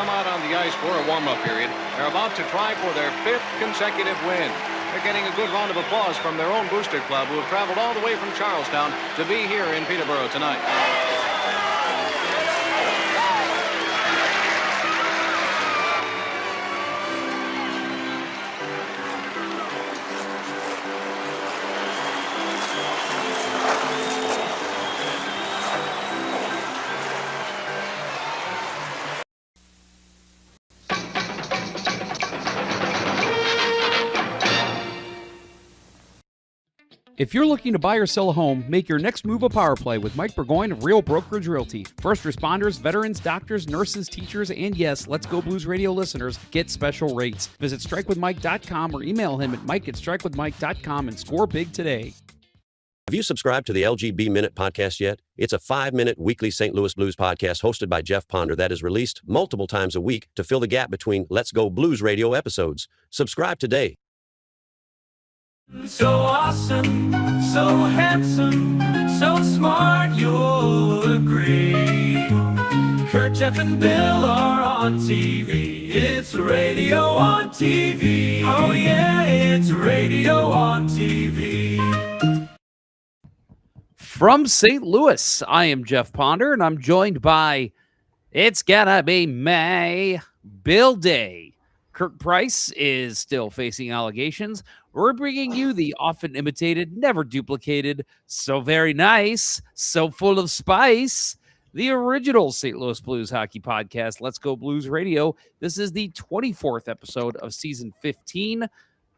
come out on the ice for a warm-up period. They're about to try for their 5th consecutive win. They're getting a good round of applause from their own booster club, who have traveled all the way from Charlestown to be here in Peterborough tonight. If you're looking to buy or sell a home, make your next move a power play with Mike Burgoyne of Real Brokerage Realty. First responders, veterans, doctors, nurses, teachers, and yes, Let's Go Blues Radio listeners get special rates. Visit strikewithmike.com or email him at mike@strikewithmike.com and score big today. Have you subscribed to the LGB Minute podcast yet? It's a 5-minute weekly St. Louis Blues podcast hosted by Jeff Ponder that is released multiple times a week to fill the gap between Let's Go Blues Radio episodes. Subscribe today. So awesome, so handsome, so smart, you'll agree. Kurt, Jeff, and Bill are on TV. It's radio on TV. Oh yeah, it's radio on TV. From St. Louis, I am Jeff Ponder, and I'm joined by, it's gotta be May, Bill Day. Kirk Price is still facing allegations. We're bringing you the often imitated, never duplicated, so very nice, so full of spice, the original St. Louis Blues hockey podcast, Let's Go Blues Radio. This is the 24th episode of season 15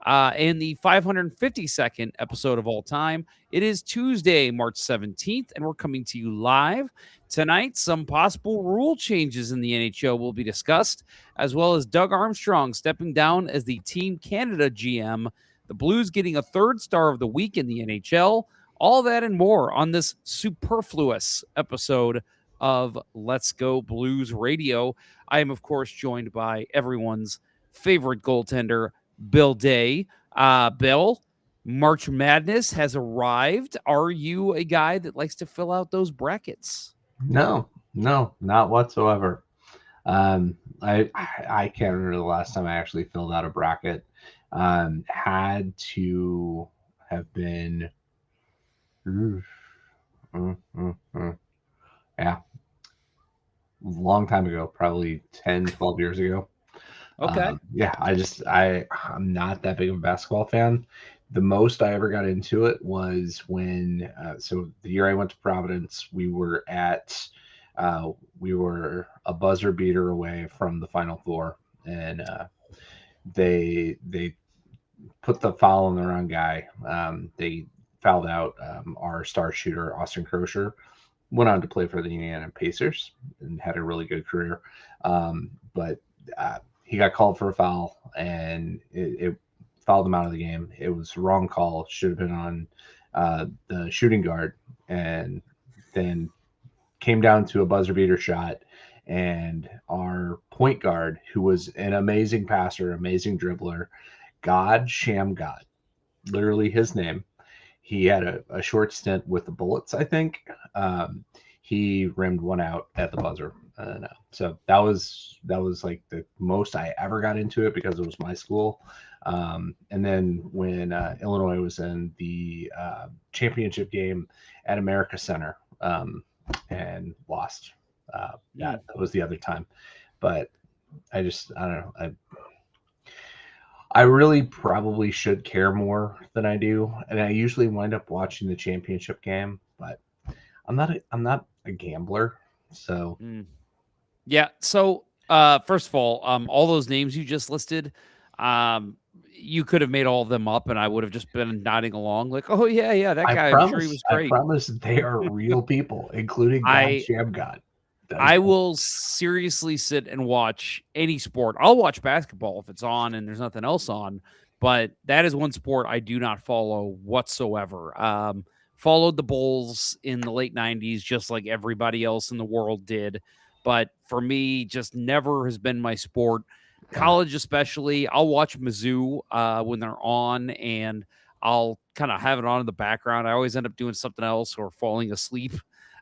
and the 552nd episode of all time. It is Tuesday, March 17th, and we're coming to you live. Tonight, some possible rule changes in the NHL will be discussed, as well as Doug Armstrong stepping down as the Team Canada GM, the Blues getting a 3rd star of the week in the NHL, all that and more on this superfluous episode of Let's Go Blues Radio. I am, of course, joined by everyone's favorite goaltender, Bill Day. Bill, March Madness has arrived. Are you a guy that likes to fill out those brackets? No, not whatsoever. I can't remember the last time I actually filled out a bracket. Had to have been, yeah, long time ago, probably 10, 12 years ago. Okay. I'm not that big of a basketball fan. The most I ever got into it was when, so the year I went to Providence, we were a buzzer beater away from the Final Four, and they put the foul on the wrong guy. They fouled out our star shooter, Austin Crozier. Went on to play for the Indiana Pacers and had a really good career. But he got called for a foul, and it fouled him out of the game. It was the wrong call. Should have been on the shooting guard, and then came down to a buzzer beater shot. And our point guard, who was an amazing passer, amazing dribbler, God Shamgod, literally his name. He had a short stint with the Bullets, I think. He rimmed one out at the buzzer. So that was like the most I ever got into it because it was my school. And then when Illinois was in the championship game at America Center and lost, that was the other time. But I don't know. I really probably should care more than I do, and I usually wind up watching the championship game. But I'm not a gambler, so. Yeah. So, first of all those names you just listed, you could have made all of them up, and I would have just been nodding along, like, "Oh yeah, that guy. I'm sure he was great." I promise they are real people, including Shamgod. I will seriously sit and watch any sport. I'll watch basketball if it's on and there's nothing else on, but that is one sport I do not follow whatsoever. Followed the Bulls in the late 90s, just like everybody else in the world did. But for me, just never has been my sport. College especially, I'll watch Mizzou when they're on, and I'll kind of have it on in the background. I always end up doing something else or falling asleep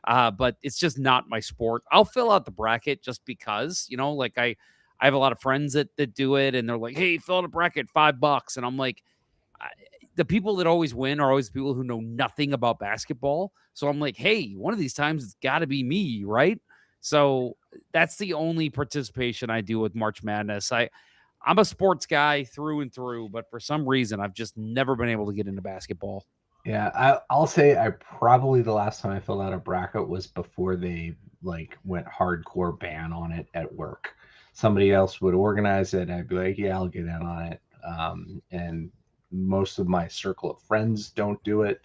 but it's just not my sport. I'll fill out the bracket just because, like I have a lot of friends that do it, and they're like, hey, fill out a bracket, $5. And I'm like, the people that always win are always people who know nothing about basketball. So I'm like, hey, one of these times it's got to be me, right? So that's the only participation I do with March Madness. I'm a sports guy through and through, but for some reason, I've just never been able to get into basketball. Yeah, I'll say I probably the last time I filled out a bracket was before they went hardcore ban on it at work. Somebody else would organize it, and I'd be like, yeah, I'll get in on it. And most of my circle of friends don't do it.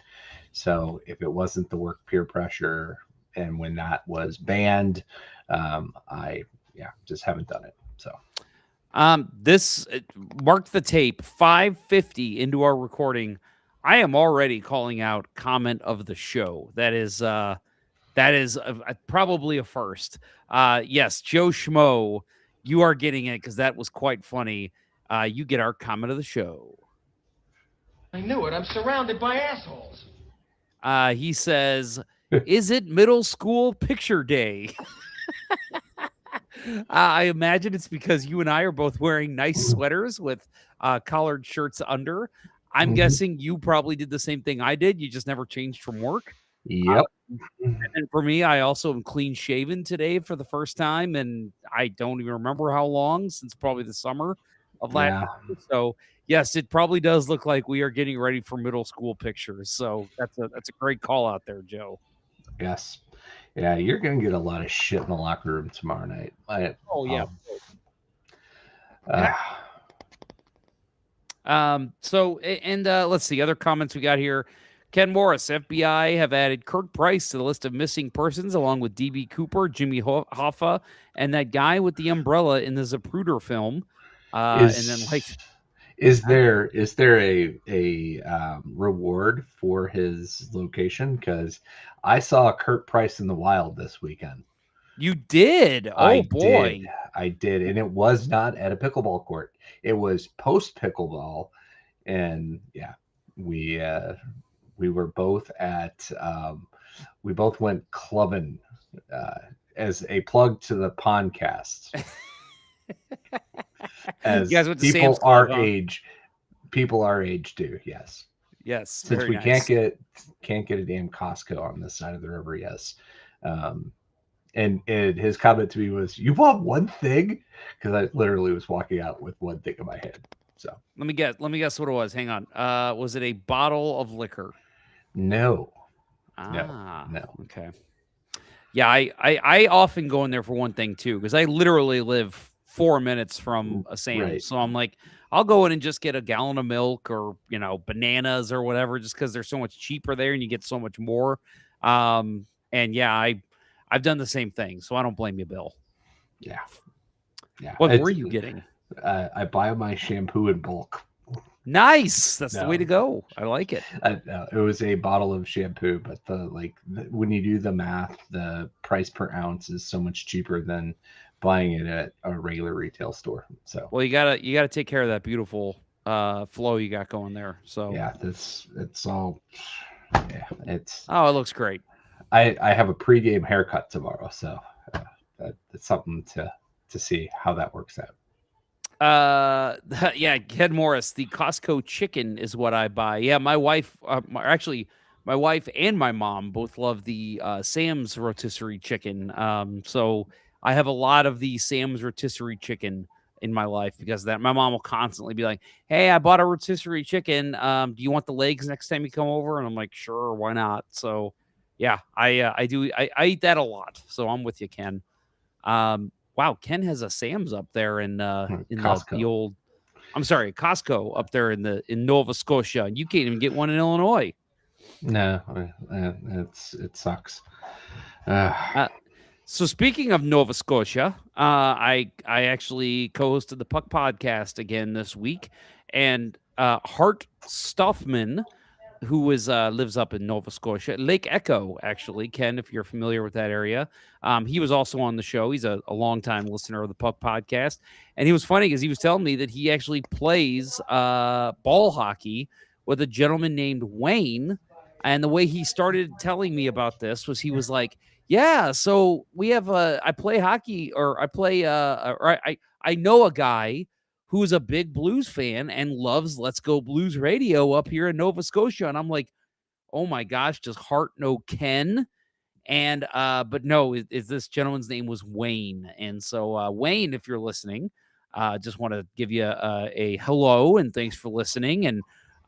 So if it wasn't the work peer pressure, and when that was banned, I just haven't done it. So this marked the tape 5:50 into our recording. I am already calling out comment of the show. That is probably a first. Yes, Joe Schmo, you are getting it because that was quite funny. You get our comment of the show. I knew it. I'm surrounded by assholes. He says, is it middle school picture day? I imagine it's because you and I are both wearing nice sweaters with collared shirts under. I'm guessing you probably did the same thing I did. You just never changed from work. Yep. And for me, I also am clean shaven today for the first time. And I don't even remember how long, since probably the summer of last year. So yes, it probably does look like we are getting ready for middle school pictures. So that's a great call out there, Joe. Yes. Yeah, you're going to get a lot of shit in the locker room tomorrow night. So let's see other comments we got here. Ken Morris, FBI have added Kirk Price to the list of missing persons, along with DB Cooper, Jimmy Hoffa, and that guy with the umbrella in the Zapruder film. Is there a reward for his location? Because I saw Kirk Price in the wild this weekend. You did? Oh boy, I did, and it was not at a pickleball court. It was post pickleball, and yeah, we were both at we both went clubbing as a plug to the podcast. As you guys went to people Sam's Club, people our age do, yes. Since we can't get a damn Costco on this side of the river, yes. And his comment to me was, "You want one thing?" Because I literally was walking out with one thing in my head. So let me guess what it was. Hang on. Was it a bottle of liquor? No. No. Okay. Yeah, I often go in there for one thing too, because I literally live 4 minutes from a Sam's. Right. So I'm like, I'll go in and just get a gallon of milk or, bananas or whatever, just because they're so much cheaper there and you get so much more. And yeah, I've done the same thing, so I don't blame you, Bill. Yeah. What were you getting? I buy my shampoo in bulk. Nice. That's the way to go. I like it. It was a bottle of shampoo, but when you do the math, the price per ounce is so much cheaper than buying it at a regular retail store. So well, you gotta take care of that beautiful flow you got going there. So yeah, it looks great. I have a pregame haircut tomorrow, so it's something to see how that works out. Yeah, Ken Morris, the Costco chicken is what I buy. Yeah, my wife and my mom both love the Sam's rotisserie chicken. So I have a lot of the Sam's rotisserie chicken in my life because of that. My mom will constantly be like, "Hey, I bought a rotisserie chicken. Do you want the legs next time you come over?" And I'm like, "Sure, why not?" So yeah, I do. I eat that a lot. So I'm with you, Ken. Wow, Ken has a Sam's up there in the old. I'm sorry, Costco up there in Nova Scotia, and you can't even get one in Illinois. No, it sucks. So speaking of Nova Scotia, I actually co-hosted the Puck podcast again this week, and Hart Stoffman, who lives up in Nova Scotia, Lake Echo, actually, Ken, if you're familiar with that area. He was also on the show. He's a longtime listener of the Puck podcast. And he was funny because he was telling me that he actually plays ball hockey with a gentleman named Wayne. And the way he started telling me about this was he was like, Yeah, so we have I play hockey, or I play or I know a guy who's a big Blues fan and loves Let's Go Blues Radio up here in Nova Scotia, and I'm like, oh my gosh, does Hart know Ken? And but no, is this gentleman's name was Wayne, and so Wayne, if you're listening, just want to give you a hello and thanks for listening. And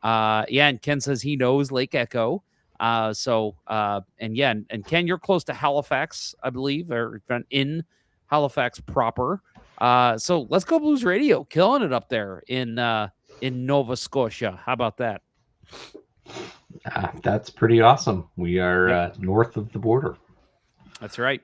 yeah, and Ken says he knows Lake Echo. And yeah, and Ken, you're close to Halifax, I believe, or in Halifax proper. So Let's Go Blues Radio, killing it up there in Nova Scotia. How about that? That's pretty awesome. We are north of the border. That's right.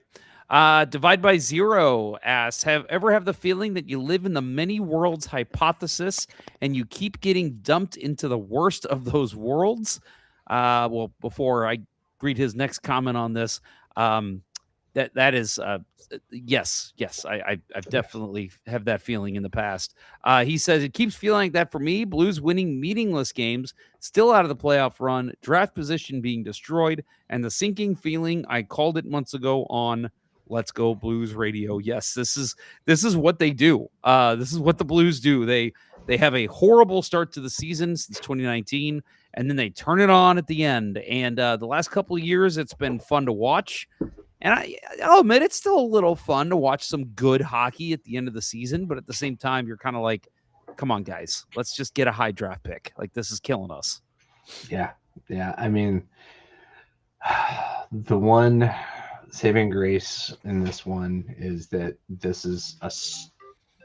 Divide by Zero asks, have the feeling that you live in the many worlds hypothesis and you keep getting dumped into the worst of those worlds? Well, before I read his next comment on this, that is yes, I've definitely have that feeling in the past. He says it keeps feeling like that for me. Blues winning meaningless games, still out of the playoff run, draft position being destroyed, and the sinking feeling. I called it months ago on Let's Go Blues Radio. Yes, this is what they do. This is what the Blues do. They have a horrible start to the season since 2019, and then they turn it on at the end. And the last couple of years, it's been fun to watch. And I'll admit it's still a little fun to watch some good hockey at the end of the season, but at the same time, you're kind of like, come on, guys, let's just get a high draft pick. Like, this is killing us. Yeah. I mean, the one saving grace in this one is that this is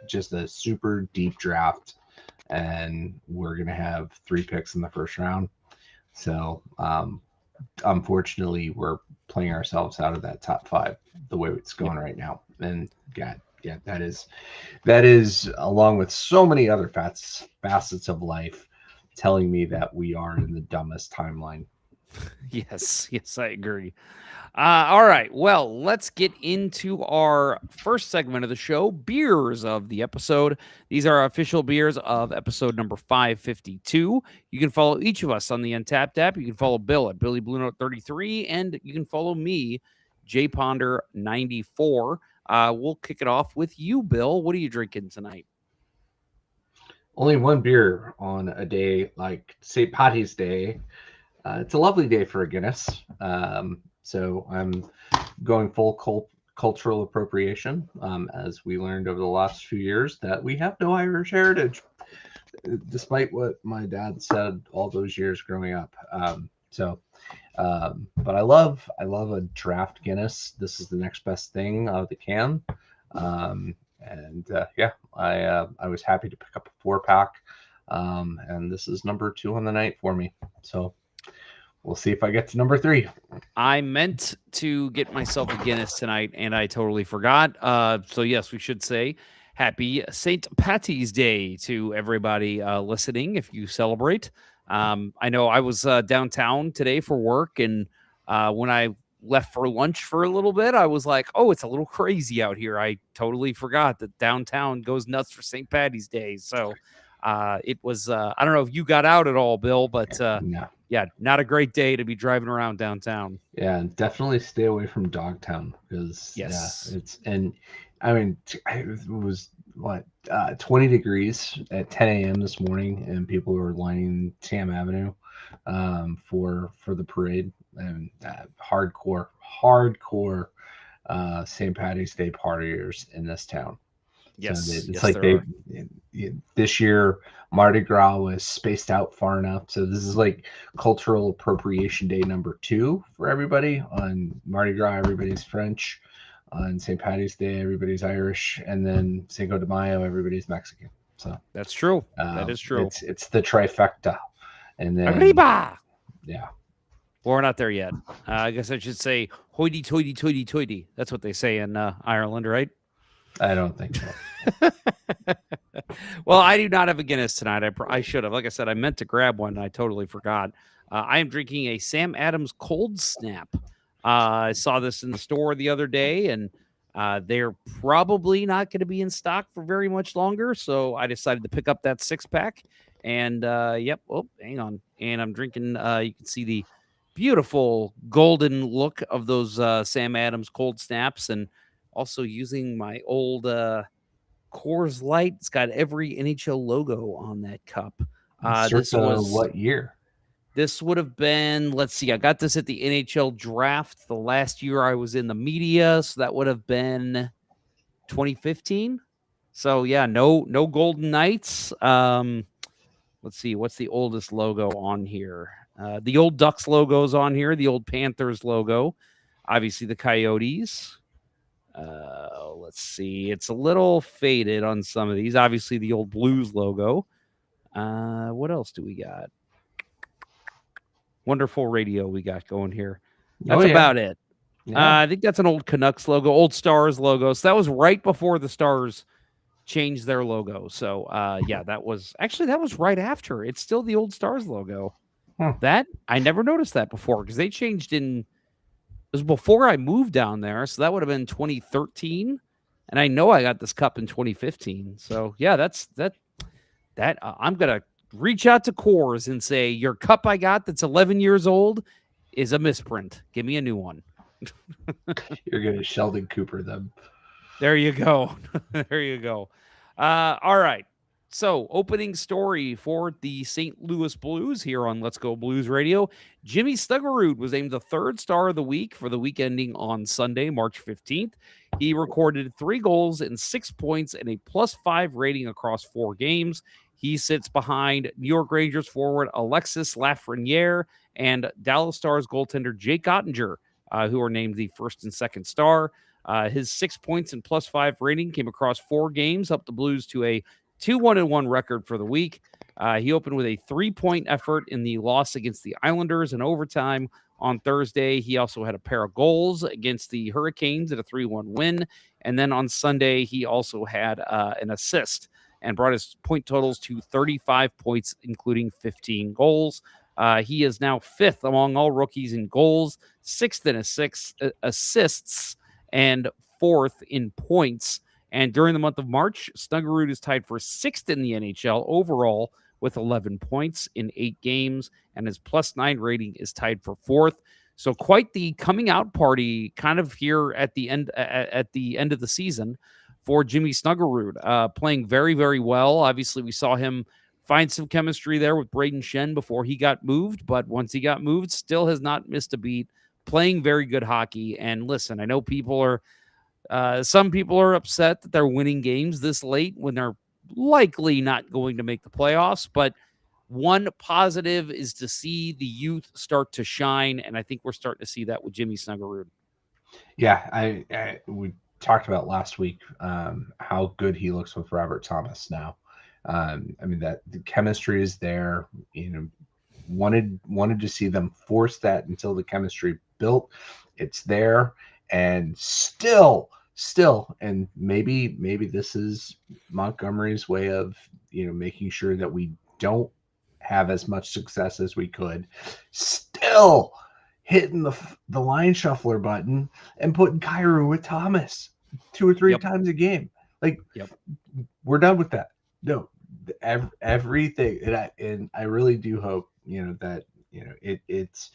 just a super deep draft, and we're going to have 3 picks in the first round. So, unfortunately, we're playing ourselves out of that top 5 the way it's going right now. And that is along with so many other facets of life telling me that we are in the dumbest timeline. Yes, I agree. All right, well, let's get into our first segment of the show, beers of the episode. These are our official beers of episode number 552. You can follow each of us on the Untapped app. You can follow Bill at Billy Blue Note 33, and you can follow me, J Ponder 94. We'll kick it off with you, Bill. What are you drinking tonight? Only one beer on a day like St. Patty's Day. It's a lovely day for a Guinness. So I'm going full cultural appropriation, as we learned over the last few years that we have no Irish heritage, despite what my dad said all those years growing up. But I love a draft Guinness. This is the next best thing out of the can. I was happy to pick up a 4-pack. And this is number 2 on the night for me. So we'll see if I get to number 3. I meant to get myself a Guinness tonight, and I totally forgot. So, yes, we should say happy St. Patty's Day to everybody listening if you celebrate. I know I was downtown today for work, and when I left for lunch for a little bit, I was like, oh, it's a little crazy out here. I totally forgot that downtown goes nuts for St. Patty's Day. So it was, I don't know if you got out at all, Bill, but No. Yeah, not a great day to be driving around downtown. Yeah, and definitely stay away from Dogtown because it was 20 degrees at 10 a.m. this morning, and people were lining Tam Avenue for the parade, and hardcore St. Patty's Day partiers in this town. Yes, so it's yes, like this year Mardi Gras was spaced out far enough. So this is like cultural appropriation day number 2 for everybody. On Mardi Gras, everybody's French. On St. Patty's Day, everybody's Irish, and then Cinco de Mayo, everybody's Mexican. So that's true. That is true. It's the trifecta, and then Arriba! Yeah. Well, we're not there yet. I guess I should say hoity toity toity toity. That's what they say in Ireland, right? I don't think so. Well, I do not have a Guinness tonight. I should have. Like I said, I meant to grab one, and I totally forgot. I am drinking a Sam Adams Cold Snap. I saw this in the store the other day, and they're probably not going to be in stock for very much longer. So I decided to pick up that 6-pack. And, yep. Oh, hang on. And I'm drinking, you can see the beautiful golden look of those Sam Adams cold snaps, and also using my old Coors Light. It's got every NHL logo on that cup. This was what year? This would have been, let's see, I got this at the NHL draft the last year I was in the media, so that would have been 2015. So yeah, no Golden Knights. Let's see, what's the oldest logo on here? The old Ducks logo's on here, the old Panthers logo, obviously the Coyotes. Let's see, it's a little faded on some of these. Obviously the old Blues logo. What else do we got? Wonderful radio we got going here. That's about it. Yeah. I think that's an old Canucks logo, old Stars logo. So that was right before the Stars changed their logo. So yeah, that was right after. It's still the old Stars logo. That I never noticed that before because they changed it was before I moved down there. So that would have been 2013. And I know I got this cup in 2015. So yeah, that I'm gonna reach out to Coors and say, your cup I got that's 11 years old is a misprint. Give me a new one. You're going to Sheldon Cooper them. There you go. There you go. All right. So opening story for the St. Louis Blues here on Let's Go Blues Radio. Jimmy Snuggerud was named the third star of the week for the week ending on Sunday, March 15th. He recorded 3 goals and 6 points and a +5 rating across 4 games. He sits behind New York Rangers forward Alexis Lafreniere and Dallas Stars goaltender Jake Ottinger, who are named the first and second star. His 6 points and +5 rating came across 4 games, up the Blues to a 2-1-1 record for the week. He opened with a 3-point effort in the loss against the Islanders in overtime on Thursday. He also had a pair of goals against the Hurricanes at a 3-1 win. And then on Sunday, he also had an assist and brought his point totals to 35 points, including 15 goals. He is now 5th among all rookies in goals, 6th in assists, and 4th in points. And during the month of March, Snuggerud is tied for 6th in the NHL overall with 11 points in 8 games, and his +9 rating is tied for 4th. So quite the coming out party kind of here at the end of the season for Jimmy Snuggerud, playing very, very well. Obviously, we saw him find some chemistry there with Braden Shen before he got moved, but once he got moved, still has not missed a beat, playing very good hockey. And listen, I know some people are upset that they're winning games this late when they're likely not going to make the playoffs, but one positive is to see the youth start to shine, and I think we're starting to see that with Jimmy Snuggerud. Yeah, we talked about last week how good he looks with Robert Thomas now. I mean, that the chemistry is there. Wanted to see them force that until the chemistry built. It's there, and still, and maybe this is Montgomery's way of making sure that we don't have as much success as we could. Still hitting the line shuffler button and putting Kyrou with Thomas 2 or 3 times a game. We're done with that. No, everything, and I really do hope that it's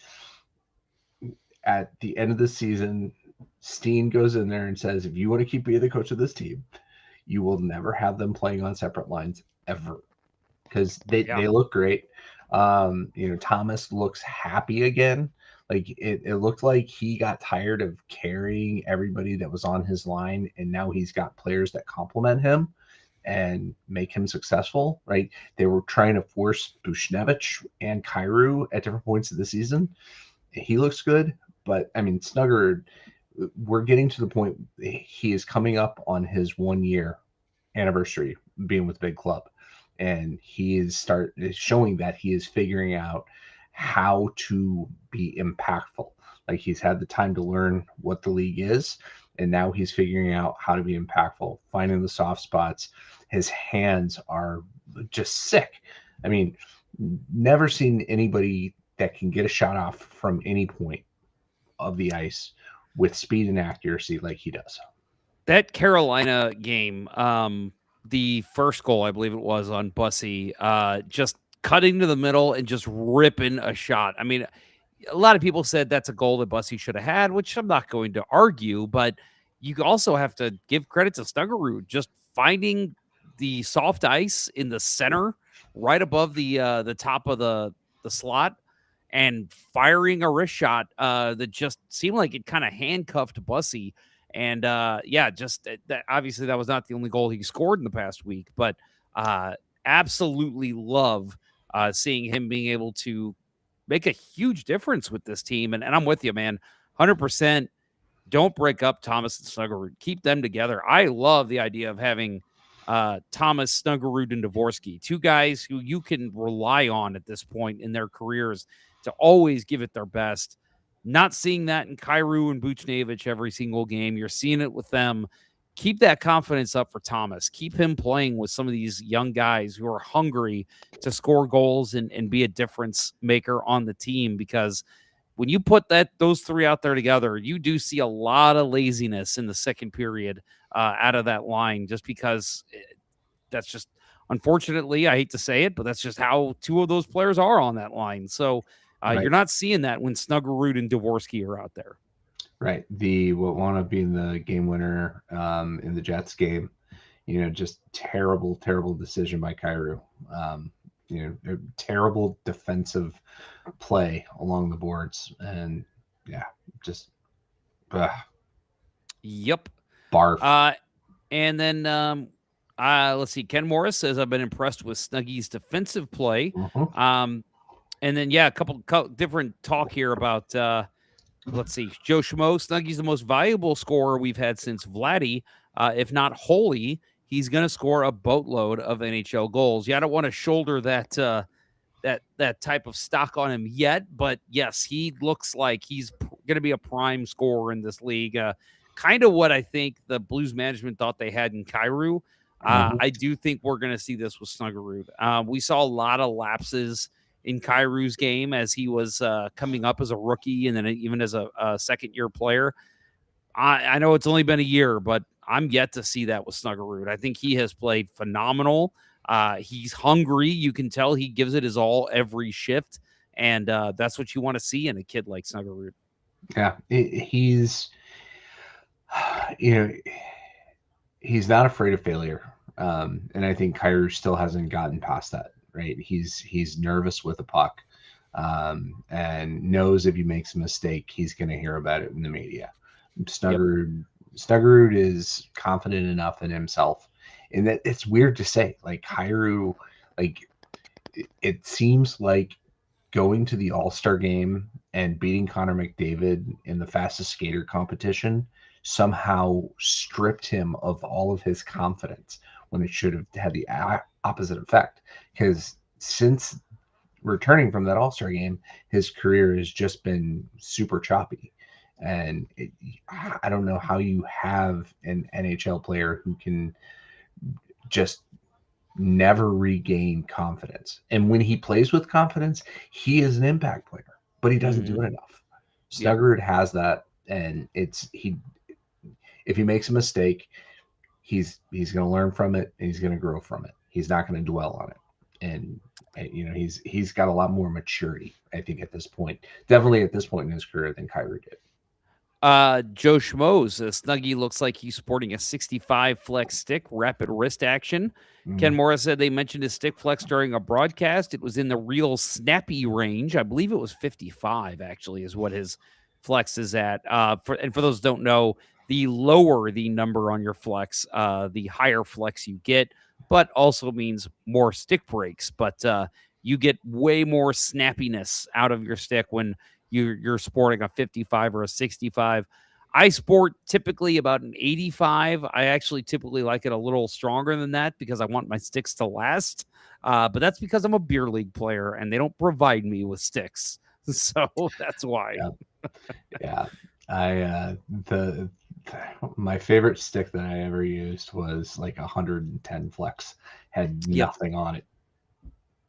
at the end of the season, Steen goes in there and says, if you want to keep being the coach of this team, you will never have them playing on separate lines ever, because they look great. Thomas looks happy again. Like it looked like he got tired of carrying everybody that was on his line, and now he's got players that complement him and make him successful, right? They were trying to force Buchnevich and Kyrou at different points of the season. He looks good, but I mean, Snuggerud, we're getting to the point he is coming up on his 1-year anniversary being with Big Club, and he is showing that he is figuring out how to be impactful. Like, he's had the time to learn what the league is, and now he's figuring out how to be impactful, finding the soft spots. His hands are just sick. I mean, never seen anybody that can get a shot off from any point of the ice with speed and accuracy like he does. That Carolina game, the first goal, I believe it was on Bussy, just cutting to the middle and just ripping a shot. I mean, a lot of people said that's a goal that Bussy should have had, which I'm not going to argue, but you also have to give credit to Snuggerud just finding the soft ice in the center, right above the top of the slot, and firing a wrist shot that just seemed like it kind of handcuffed Bussy. And just that obviously that was not the only goal he scored in the past week, but absolutely love seeing him being able to make a huge difference with this team. And I'm with you, man. 100%. Don't break up Thomas and Snuggerud. Keep them together. I love the idea of having Thomas, Snuggerud, and Dvorsky, two guys who you can rely on at this point in their careers to always give it their best. Not seeing that in Kyrou and Buchnevich every single game. You're seeing it with them. Keep that confidence up for Thomas. Keep him playing with some of these young guys who are hungry to score goals and be a difference maker on the team, because when you put those three out there together, you do see a lot of laziness in the second period out of that line, just because that's just, unfortunately, I hate to say it, but that's just how two of those players are on that line. So Right. You're not seeing that when Snuggerud and Dvorsky are out there. Right. What wound up being the game winner in the Jets game, just terrible decision by Kyrou. A terrible defensive play along the boards, and just Yep. barf. And then let's see. Ken Morris says, I've been impressed with Snuggy's defensive play. Mhm. And then, a couple different talk here about, let's see, Joe Schmo. Snuggy's the most valuable scorer we've had since Vladdy. If not wholly, he's going to score a boatload of NHL goals. I don't want to shoulder that that type of stock on him yet, but yes, he looks like he's going to be a prime scorer in this league. Kind of what I think the Blues management thought they had in Kyrou. I do think we're going to see this with Snuggerud. We saw a lot of lapses in Kyrou's game as he was coming up as a rookie and then even as a second-year player. I know it's only been a year, but I'm yet to see that with Snuggerud. I think he has played phenomenal. He's hungry. You can tell he gives it his all every shift, and that's what you want to see in a kid like Snuggerud. Yeah, he's he's not afraid of failure, and I think Kyrou still hasn't gotten past that. Right, he's nervous with a puck, and knows if he makes a mistake, he's going to hear about it in the media. Snuggerud is confident enough in himself, and that it's weird to say. Like Kyrou, it seems like going to the All-Star game and beating Connor McDavid in the fastest skater competition somehow stripped him of all of his confidence, when it should have had the opposite effect. Because since returning from that All-Star game, his career has just been super choppy. And I don't know how you have an NHL player who can just never regain confidence. And when he plays with confidence, he is an impact player, but he doesn't do it enough. Snuggerud has that, and if he makes a mistake, he's going to learn from it, and he's going to grow from it. He's not going to dwell on it. And he's got a lot more maturity, I think, at this point. Definitely at this point in his career than Kyrou did. Joe Schmoes, Snuggy looks like he's sporting a 65 flex stick, rapid wrist action. Ken Morris said they mentioned his stick flex during a broadcast. It was in the real snappy range. I believe it was 55, actually, is what his flex is at. For those who don't know, the lower the number on your flex, the higher flex you get, but also means more stick breaks. But you get way more snappiness out of your stick when you're sporting a 55 or a 65. I sport typically about an 85. I actually typically like it a little stronger than that because I want my sticks to last. But that's because I'm a beer league player and they don't provide me with sticks. So that's why. Yeah. My favorite stick that I ever used was like 110 flex, had nothing on it.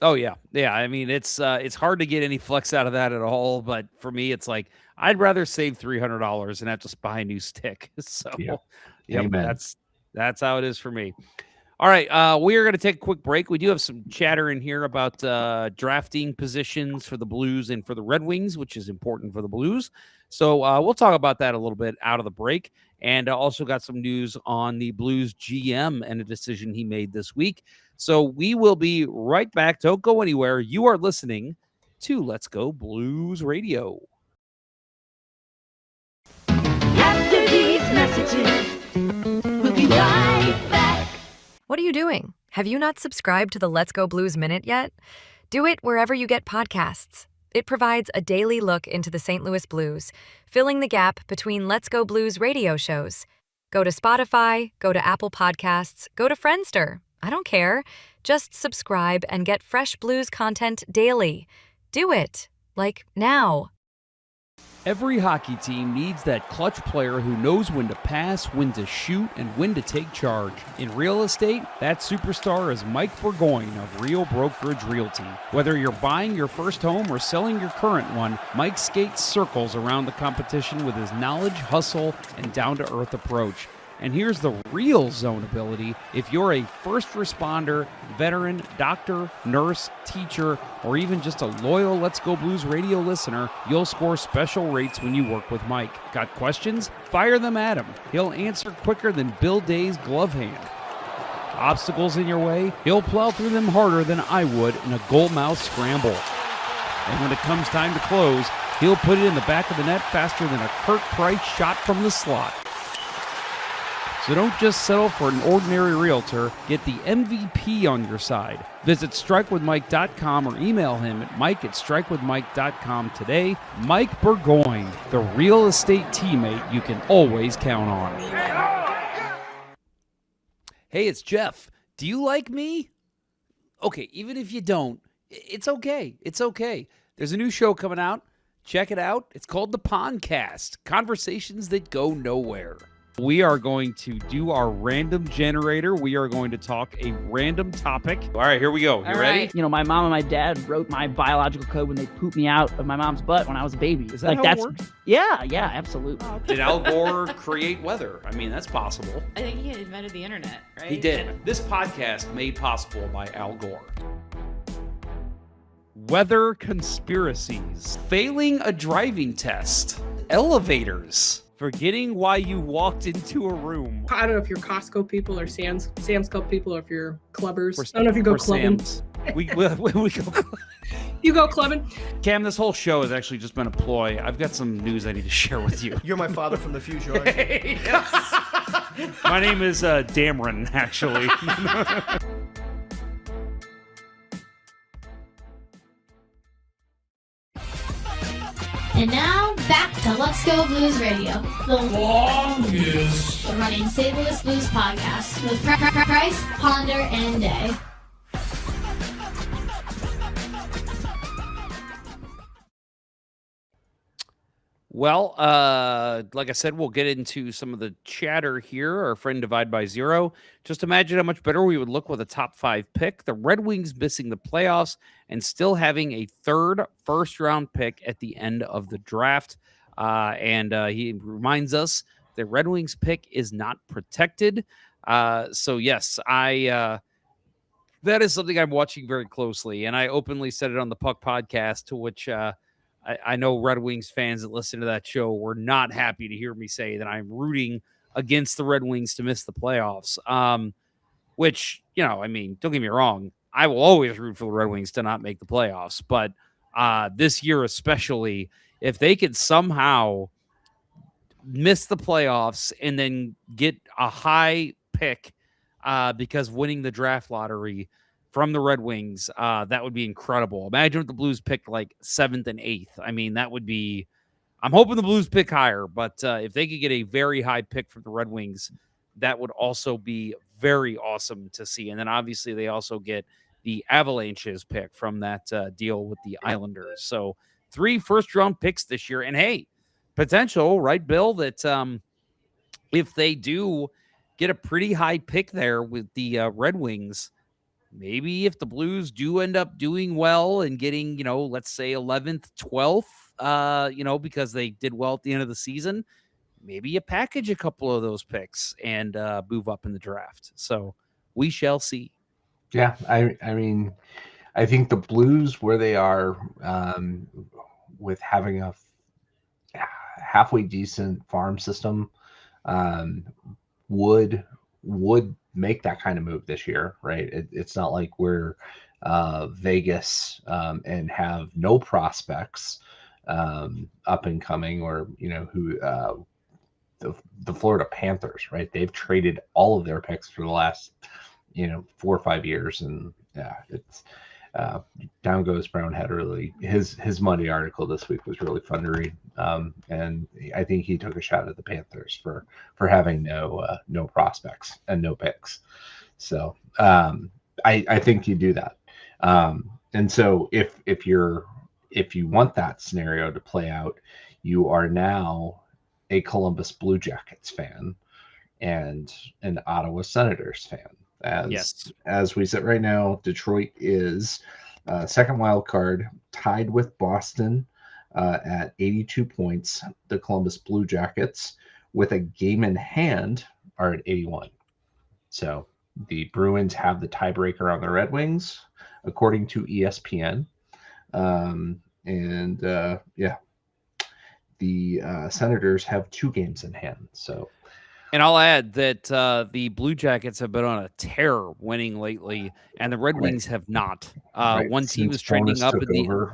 Oh yeah. I mean, it's hard to get any flex out of that at all. But for me, it's like I'd rather save $300 and have to buy a new stick. So, Amen. that's how it is for me. All right, we are going to take a quick break. We do have some chatter in here about drafting positions for the Blues and for the Red Wings, which is important for the Blues. So we'll talk about that a little bit out of the break. And also got some news on the Blues GM and a decision he made this week. So we will be right back. Don't go anywhere. You are listening to Let's Go Blues Radio. After these messages, we'll be right back. What are you doing? Have you not subscribed to the Let's Go Blues Minute yet? Do it wherever you get podcasts. It provides a daily look into the St. Louis Blues, filling the gap between Let's Go Blues radio shows. Go to Spotify, go to Apple Podcasts, go to Friendster. I don't care. Just subscribe and get fresh blues content daily. Do it. Like now. Every hockey team needs that clutch player who knows when to pass, when to shoot, and when to take charge. In real estate, that superstar is Mike Burgoyne of Real Brokerage Realty. Whether you're buying your first home or selling your current one, Mike skates circles around the competition with his knowledge, hustle, and down-to-earth approach. And here's the real zone ability. If you're a first responder, veteran, doctor, nurse, teacher, or even just a loyal Let's Go Blues radio listener, you'll score special rates when you work with Mike. Got questions? Fire them at him. He'll answer quicker than Bill Day's glove hand. Obstacles in your way? He'll plow through them harder than I would in a goalmouth scramble. And when it comes time to close, he'll put it in the back of the net faster than a Kurt Price shot from the slot. So don't just settle for an ordinary realtor. Get the MVP on your side. Visit strikewithmike.com or email him at mike@strikewithmike.com today. Mike Burgoyne, the real estate teammate you can always count on. Hey, it's Jeff. Do you like me? Okay, even if you don't, it's okay. It's okay. There's a new show coming out. Check it out. It's called The Podcast, Conversations That Go Nowhere. We are going to do our random generator. We are going to talk a random topic. All right, here we go. You ready? You know, my mom and my dad wrote my biological code when they pooped me out of my mom's butt when I was a baby. Is that how it works? Yeah, absolutely. Did Al Gore create weather? I mean, that's possible. I think he invented the internet, right? He did. This podcast made possible by Al Gore. Weather conspiracies. Failing a driving test. Elevators. Forgetting why you walked into a room. I don't know if you're Costco people or Sam's Club people, or if you're clubbers. I don't know if you go clubbing. We go. You go clubbing. Cam, this whole show has actually just been a ploy. I've got some news I need to share with you. You're my father from the future, aren't you? Yes. My name is Dameron, actually. And now, back to Let's Go Blues Radio, the longest running St. Louis Blues podcast with Price, Ponder, and Day. Well, like I said, we'll get into some of the chatter here. Our friend Divide by Zero. Just imagine how much better we would look with a top 5 pick. The Red Wings missing the playoffs and still having a third first-round pick at the end of the draft. And he reminds us the Red Wings pick is not protected. So, yes, that is something I'm watching very closely. And I openly said it on the Puck podcast, to which I know Red Wings fans that listen to that show were not happy to hear me say that I'm rooting against the Red Wings to miss the playoffs. Which, you know, I mean, don't get me wrong. I will always root for the Red Wings to not make the playoffs. But this year especially, if they could somehow miss the playoffs and then get a high pick because winning the draft lottery from the Red Wings, that would be incredible. Imagine if the Blues picked like 7th and 8th. I mean, that would be, I'm hoping the Blues pick higher, but if they could get a very high pick from the Red Wings, that would also be very awesome to see. And then obviously they also get the Avalanche's pick from that deal with the Islanders. So 3 first-round picks this year. And hey, potential, right, Bill, that if they do get a pretty high pick there with the Red Wings, maybe if the Blues do end up doing well and getting, you know, let's say 11th, 12th, you know, because they did well at the end of the season, maybe you package a couple of those picks and move up in the draft. So we shall see. Yeah, I mean, I think the Blues, where they are, with having a halfway decent farm system, would make that kind of move this year, right? It's not like we're Vegas and have no prospects up and coming, or who the Florida Panthers, right? They've traded all of their picks for the last 4 or 5 years, and yeah, it's down goes Brownhead. Really, his Monday article this week was really fun to read, and I think he took a shot at the Panthers for having no prospects and no picks. So I think you do that, and so if you want that scenario to play out, you are now a Columbus Blue Jackets fan and an Ottawa Senators fan. As we sit right now, Detroit is second wild card, tied with Boston at 82 points. The Columbus Blue Jackets, with a game in hand, are at 81. So the Bruins have the tiebreaker on the Red Wings, according to ESPN. The Senators have 2 games in hand. So. And I'll add that the Blue Jackets have been on a tear winning lately, and the Red Wings have not. One team is trending up. The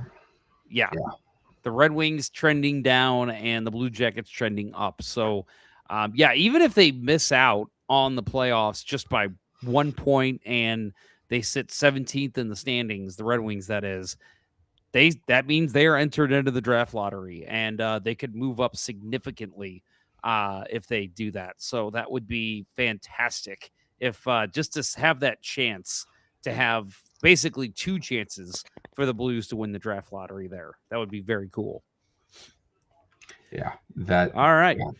Red Wings trending down, and the Blue Jackets trending up. So, even if they miss out on the playoffs just by 1 point and they sit 17th in the standings, the Red Wings, that is, that means they are entered into the draft lottery, and they could move up significantly if they do that. So that would be fantastic if just to have that chance to have basically 2 chances for the Blues to win the draft lottery there. That would be very cool. Yeah. All right. Yeah,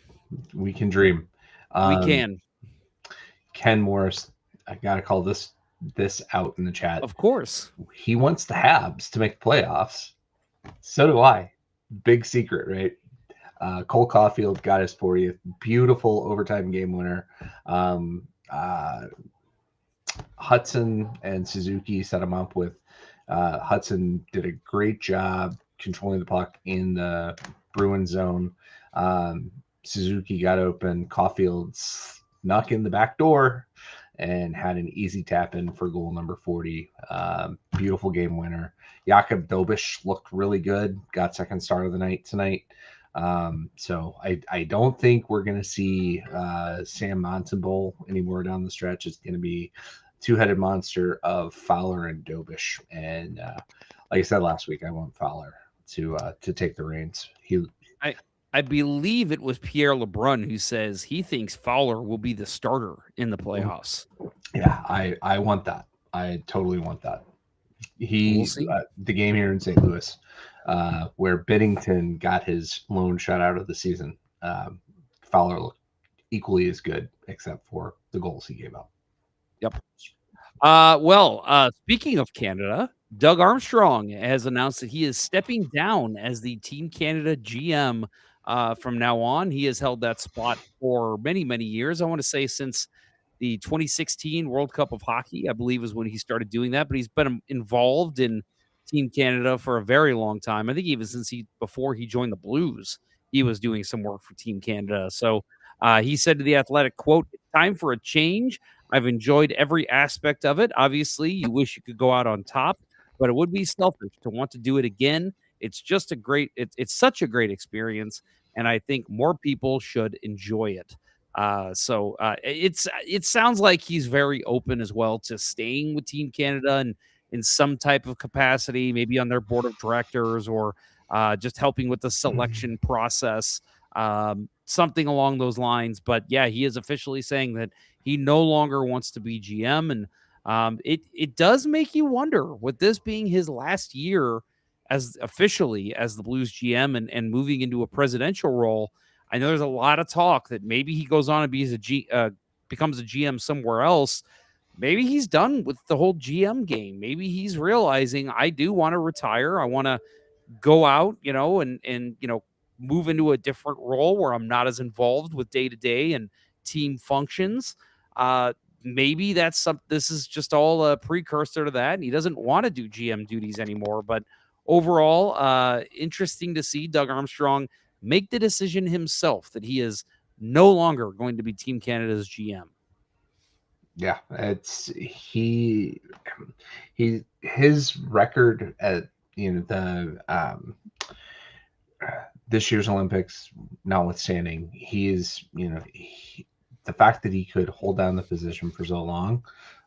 we can dream. We can. Ken Morris, I got to call this out in the chat. Of course. He wants the Habs to make the playoffs. So do I. Big secret, right? Cole Caulfield got his 40th. Beautiful overtime game winner. Hudson and Suzuki set him up with. Hudson did a great job controlling the puck in the Bruin zone. Suzuki got open. Caulfield snuck in the back door and had an easy tap in for goal number 40. Beautiful game winner. Jakub Dobish looked really good. Got second star of the night tonight. So I don't think we're going to see Sam Montembeault anymore down the stretch. It's going to be two-headed monster of Fowler and Dobish. And like I said last week, I want Fowler to take the reins. I believe it was Pierre LeBrun who says he thinks Fowler will be the starter in the playoffs. Yeah, I want that. I totally want that. The game here in St. Louis, where Biddington got his lone shutout of the season, Fowler looked equally as good, except for the goals he gave up. Yep. Speaking of Canada, Doug Armstrong has announced that he is stepping down as the Team Canada GM from now on. He has held that spot for many, many years. I want to say since the 2016 World Cup of Hockey, I believe, is when he started doing that. But he's been involved in Team Canada for a very long time. I think even before he joined the Blues, he was doing some work for Team Canada. So he said to The Athletic, quote, "It's time for a change. I've enjoyed every aspect of it. Obviously, you wish you could go out on top, but it would be selfish to want to do it again. It's just it's such a great experience, and I think more people should enjoy it." It sounds like he's very open as well to staying with Team Canada and in some type of capacity, maybe on their board of directors or just helping with the selection process, something along those lines. But yeah, he is officially saying that he no longer wants to be GM, and it does make you wonder, with this being his last year as officially as the Blues GM and moving into a presidential role. I know there's a lot of talk that maybe he goes on and becomes a GM somewhere else. Maybe he's done with the whole GM game. Maybe he's realizing, I do want to retire. I want to go out, and move into a different role where I'm not as involved with day-to-day and team functions. maybe this is just all a precursor to that, and he doesn't want to do GM duties anymore. But overall, interesting to see Doug Armstrong make the decision himself that he is no longer going to be Team Canada's GM. Yeah, it's his record at the this year's Olympics notwithstanding, the fact that he could hold down the position for so long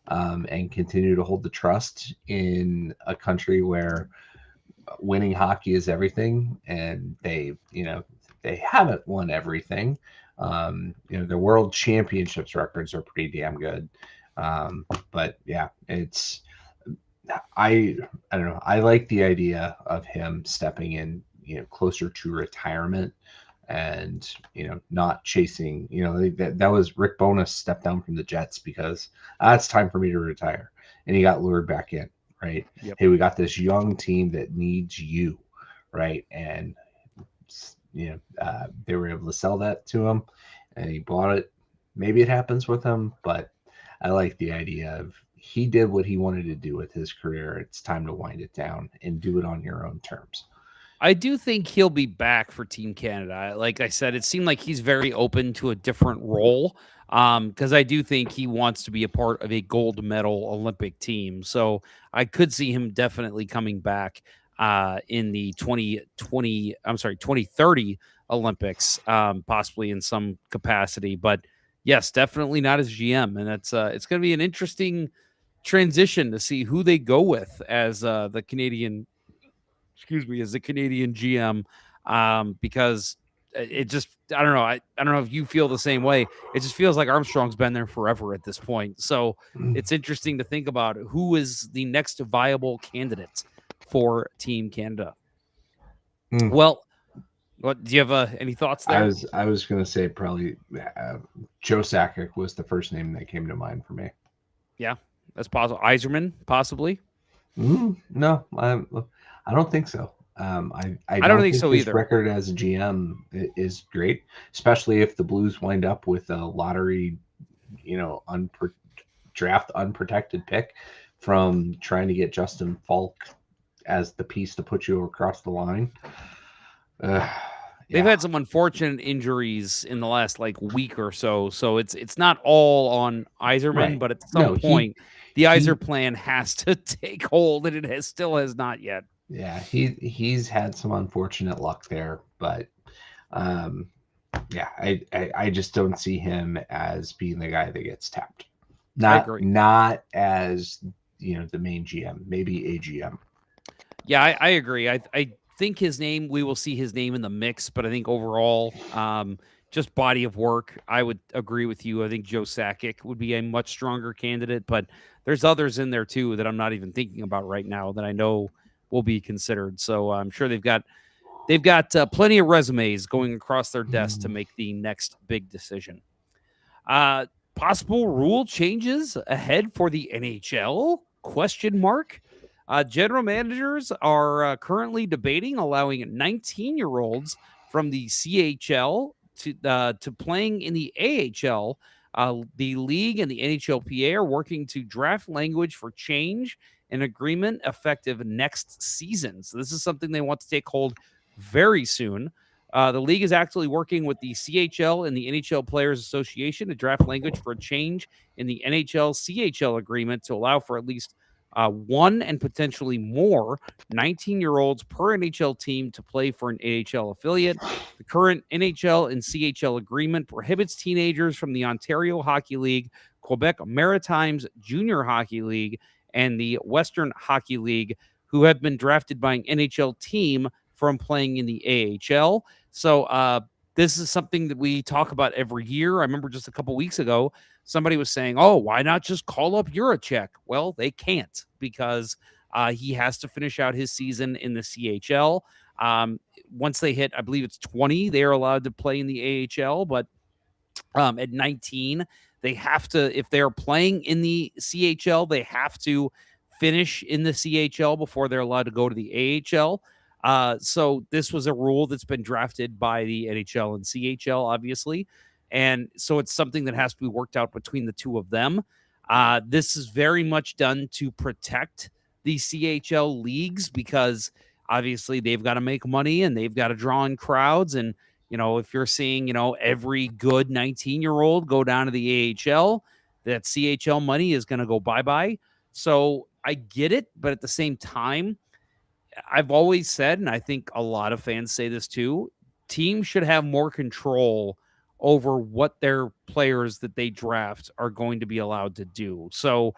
and continue to hold the trust in a country where winning hockey is everything, and they haven't won everything. Their world championships records are pretty damn good. But yeah, I don't know. I like the idea of him stepping in, closer to retirement and, not chasing, that was Rick Bowness stepped down from the Jets because it's time for me to retire. And he got lured back in, right? Yep. Hey, we got this young team that needs you, right? And they were able to sell that to him, and he bought it. Maybe it happens with him, but I like the idea of he did what he wanted to do with his career. It's time to wind it down and do it on your own terms. I do think he'll be back for Team Canada. Like I said, it seemed like he's very open to a different role because I do think he wants to be a part of a gold medal Olympic team. So I could see him definitely coming back in the 2030 Olympics, possibly in some capacity. But yes, definitely not as GM. And it's going to be an interesting transition to see who they go with as the Canadian GM, because it just, I don't know. I don't know if you feel the same way. It just feels like Armstrong's been there forever at this point. So it's interesting to think about who is the next viable candidate for Team Canada. Well, what do you have any thoughts there? I was going to say probably Joe Sakic was the first name that came to mind for me. Yeah, that's possible. Yzerman, possibly. No, I don't think so. I don't think so his either. Record as a GM is great, especially if the Blues wind up with a lottery, draft unprotected pick from trying to get Justin Falk as the piece to put you across the line. They've had some unfortunate injuries in the last week or so, so it's not all on Yzerman, Right. but at some point the Yzer plan has to take hold, and it still has not yet. Yeah, he's had some unfortunate luck there, but I just don't see him as being the guy that gets tapped. Not as the main GM, maybe a GM. Yeah, I agree. I think we will see his name in the mix, but I think overall, just body of work, I would agree with you. I think Joe Sakic would be a much stronger candidate, but there's others in there too that I'm not even thinking about right now that I know will be considered. So I'm sure they've got plenty of resumes going across their desk to make the next big decision. Possible rule changes ahead for the NHL? ? General managers are currently debating allowing 19-year-olds from the CHL to playing in the AHL. The league and the NHLPA are working to draft language for change and agreement effective next season. So this is something they want to take hold very soon. The league is actually working with the CHL and the NHL Players Association to draft language for a change in the NHL-CHL agreement to allow for at least one and potentially more 19-year-olds per NHL team to play for an AHL affiliate. The current NHL and CHL agreement prohibits teenagers from the Ontario Hockey League, Quebec Maritimes Junior Hockey League, and the Western Hockey League, who have been drafted by an NHL team from playing in the AHL. So this is something that we talk about every year. I remember just a couple weeks ago, somebody was saying, oh, why not just call up Juracek? Well, they can't because he has to finish out his season in the CHL. Once they hit, I believe it's 20, they are allowed to play in the AHL, but at 19, they have to, if they're playing in the CHL, they have to finish in the CHL before they're allowed to go to the AHL. So this was a rule that's been drafted by the NHL and CHL, obviously. And so it's something that has to be worked out between the two of them. This is very much done to protect the CHL leagues because obviously they've got to make money and they've got to draw in crowds. And, if you're seeing, every good 19-year-old go down to the AHL, that CHL money is going to go bye-bye. So I get it. But at the same time, I've always said, and I think a lot of fans say this too, teams should have more control over what their players that they draft are going to be allowed to do. So,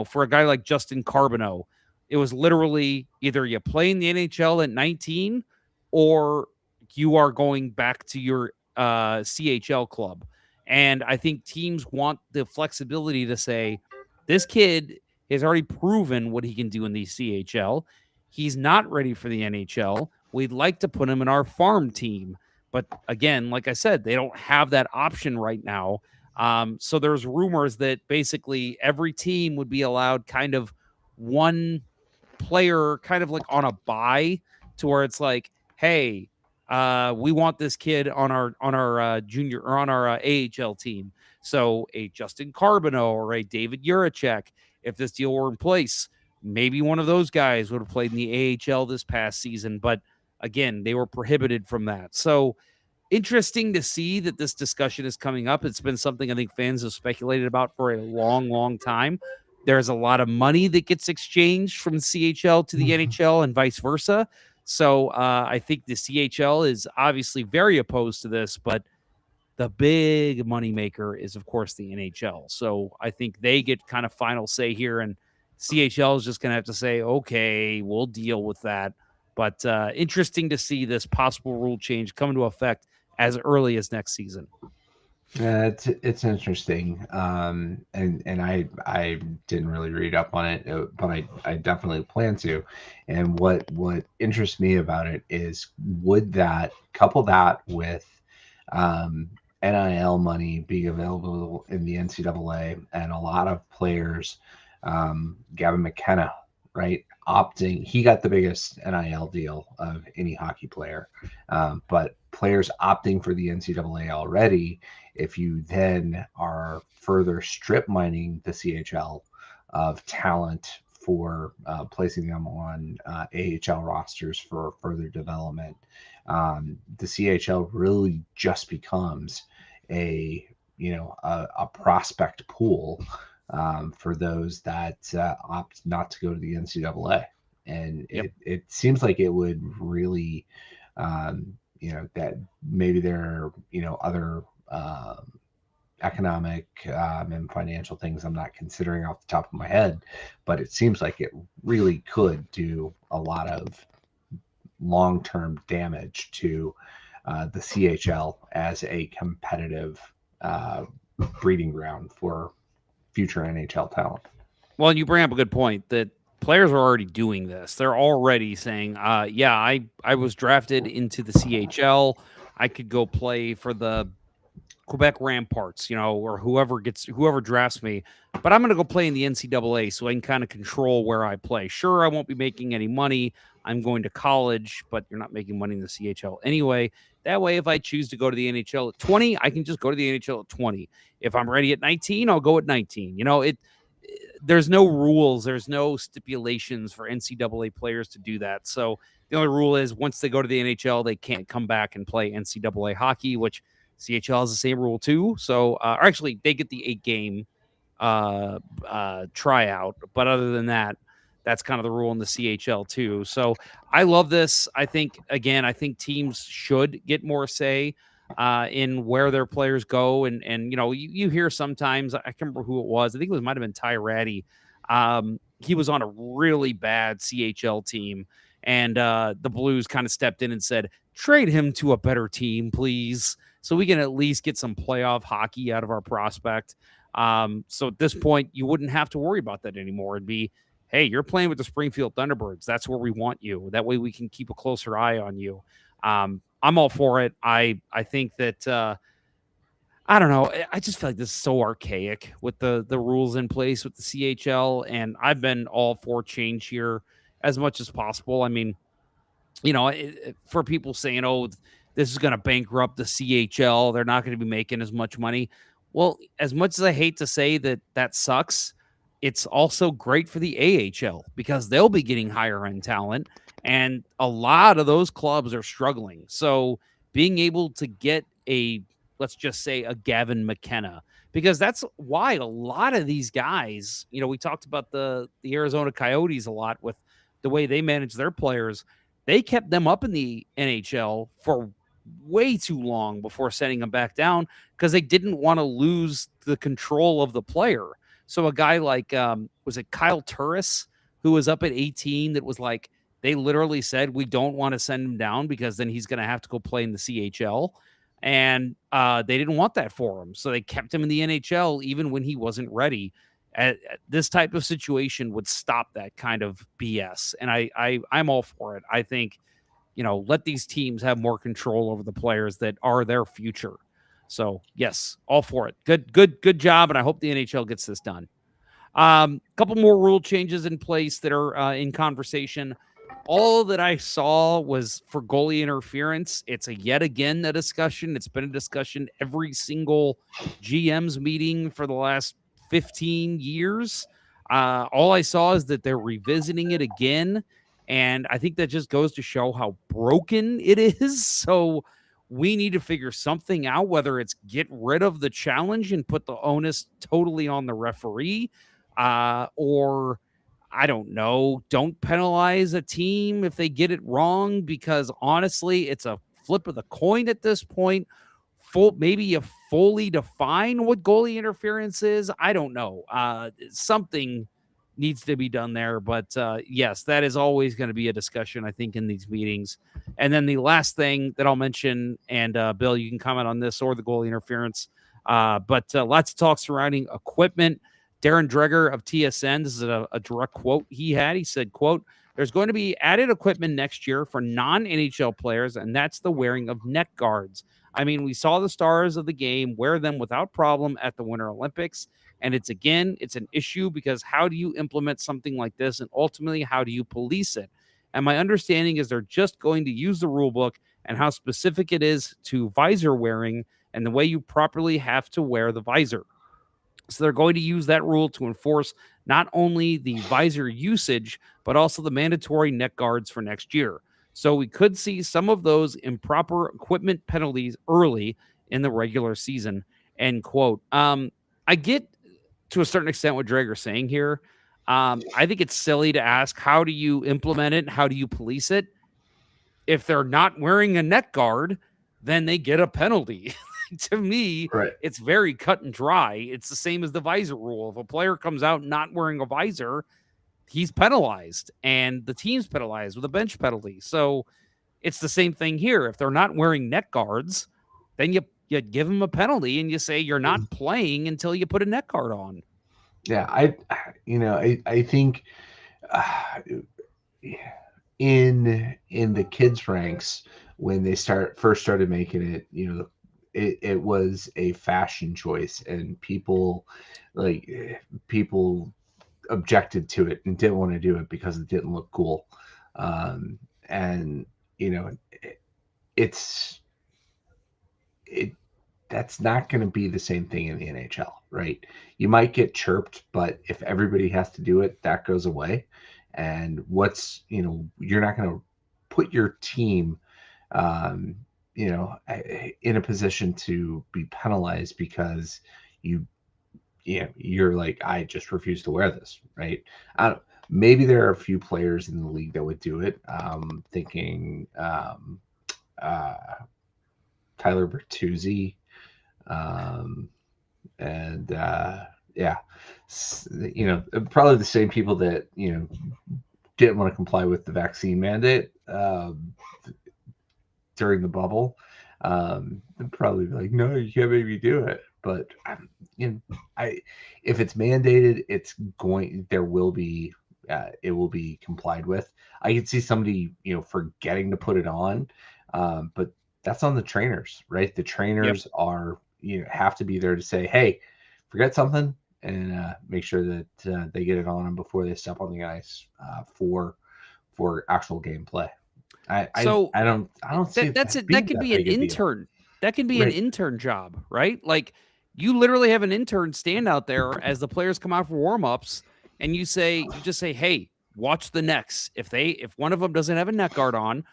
for a guy like Justin Carbonneau, it was literally either you play in the NHL at 19 or you are going back to your CHL club. And I think teams want the flexibility to say, this kid has already proven what he can do in the CHL. He's not ready for the NHL. We'd like to put him in our farm team. But again, like I said, they don't have that option right now. So there's rumors that basically every team would be allowed kind of one player kind of like on a buy to where it's like, hey, we want this kid on our junior or on our AHL team. So a Justin Carbonneau or a David Juracek, if this deal were in place, maybe one of those guys would have played in the AHL this past season. But again, they were prohibited from that. So interesting to see that this discussion is coming up. It's been something I think fans have speculated about for a long, long time. There's a lot of money that gets exchanged from CHL to the NHL and vice versa. So I think the CHL is obviously very opposed to this, but the big moneymaker is, of course, the NHL. So I think they get kind of final say here, and CHL is just going to have to say, okay, we'll deal with that. But interesting to see this possible rule change come into effect as early as next season. It's interesting, and I didn't really read up on it, but I definitely plan to. And what interests me about it is, would that couple that with NIL money being available in the NCAA, and a lot of players, Gavin McKenna, right, opting, he got the biggest NIL deal of any hockey player, but players opting for the NCAA already. If you then are further strip mining the CHL of talent for placing them on AHL rosters for further development, the CHL really just becomes a prospect pool for those that opt not to go to the NCAA. And it seems like it would really, that maybe there are, other economic and financial things I'm not considering off the top of my head, but it seems like it really could do a lot of long-term damage to the CHL as a competitive breeding ground for future NHL talent. Well, and you bring up a good point that players are already doing this. They're already saying, I was drafted into the CHL. I could go play for the Quebec Ramparts, or whoever drafts me, but I'm going to go play in the NCAA so I can kind of control where I play. Sure, I won't be making any money. I'm going to college, but you're not making money in the CHL anyway. That way, if I choose to go to the NHL at 20, I can just go to the NHL at 20. If I'm ready at 19, I'll go at 19. There's no rules. There's no stipulations for NCAA players to do that. So the only rule is once they go to the NHL, they can't come back and play NCAA hockey, which CHL has the same rule too. So, or actually, they get the 8-game tryout. But other than that, that's kind of the rule in the CHL too. So I love this. I think teams should get more say in where their players go. And you hear sometimes, I can't remember who it was. I think it might have been Ty Ratty. He was on a really bad CHL team, and the Blues kind of stepped in and said, trade him to a better team, please, so we can at least get some playoff hockey out of our prospect. So at this point, you wouldn't have to worry about that anymore. It'd be, hey, you're playing with the Springfield Thunderbirds. That's where we want you. That way we can keep a closer eye on you. I'm all for it. I think that, I don't know. I just feel like this is so archaic with the rules in place with the CHL. And I've been all for change here as much as possible. I mean, for people saying, oh, this is going to bankrupt the CHL, they're not going to be making as much money. Well, as much as I hate to say that sucks, it's also great for the AHL because they'll be getting higher end talent, and a lot of those clubs are struggling. So being able to get let's just say a Gavin McKenna, because that's why a lot of these guys, we talked about the Arizona Coyotes a lot with the way they manage their players. They kept them up in the NHL for way too long before sending them back down because they didn't want to lose the control of the player. So a guy like, was it Kyle Turris, who was up at 18, that was like, they literally said, we don't want to send him down because then he's going to have to go play in the CHL. And they didn't want that for him. So they kept him in the NHL even when he wasn't ready. This type of situation would stop that kind of BS. And I'm all for it. I think, let these teams have more control over the players that are their future. So yes, all for it. Good job. And I hope the NHL gets this done. Couple more rule changes in place that are in conversation. All that I saw was for goalie interference. It's yet again a discussion. It's been a discussion every single GM's meeting for the last 15 years. All I saw is that they're revisiting it again. And I think that just goes to show how broken it is. So we need to figure something out, whether it's get rid of the challenge and put the onus totally on the referee, or I don't know, don't penalize a team if they get it wrong, because honestly, it's a flip of the coin at this point. Maybe you fully define what goalie interference is. I don't know. Something needs to be done there. But yes, that is always going to be a discussion, I think, in these meetings. And then the last thing that I'll mention, and Bill, you can comment on this or the goalie interference, but lots of talk surrounding equipment. Darren Dreger of TSN, this is a direct quote he had. He said, quote, "There's going to be added equipment next year for non-NHL players, and that's the wearing of neck guards. I mean, we saw the stars of the game wear them without problem at the Winter Olympics, and it's an issue because how do you implement something like this, and ultimately, how do you police it? And my understanding is they're just going to use the rule book and how specific it is to visor wearing and the way you properly have to wear the visor. So they're going to use that rule to enforce not only the visor usage, but also the mandatory neck guards for next year. So we could see some of those improper equipment penalties early in the regular season," end quote. I get to a certain extent what Drager's saying here. I think it's silly to ask, how do you implement it? How do you police it? If they're not wearing a neck guard, then they get a penalty. To me, right, it's very cut and dry. It's the same as the visor rule. If a player comes out not wearing a visor, he's penalized, and the team's penalized with a bench penalty. So it's the same thing here. If they're not wearing neck guards, then you give them a penalty and you say you're not playing until you put a neck guard on. Yeah, I think in the kids ranks, when they first started making it, it was a fashion choice, and people objected to it and didn't want to do it because it didn't look cool. That's not going to be the same thing in the NHL, right? You might get chirped, but if everybody has to do it, that goes away. And you're not going to put your team, in a position to be penalized because you're like, I just refuse to wear this, right? Maybe there are a few players in the league that would do it. Thinking Tyler Bertuzzi, probably the same people that didn't want to comply with the vaccine mandate during the bubble. They'd probably be like, no, you can't make me do it. But if it's mandated, it will be complied with. I could see somebody forgetting to put it on, but that's on the trainers, right? The trainers are have to be there to say, hey, forget something, and make sure that they get it on them before they step on the ice for actual gameplay. I don't see that can be an intern. That can be an intern job, right? Like You literally have an intern stand out there as the players come out for warm-ups, and you just say, hey, watch the necks. If one of them doesn't have a neck guard on,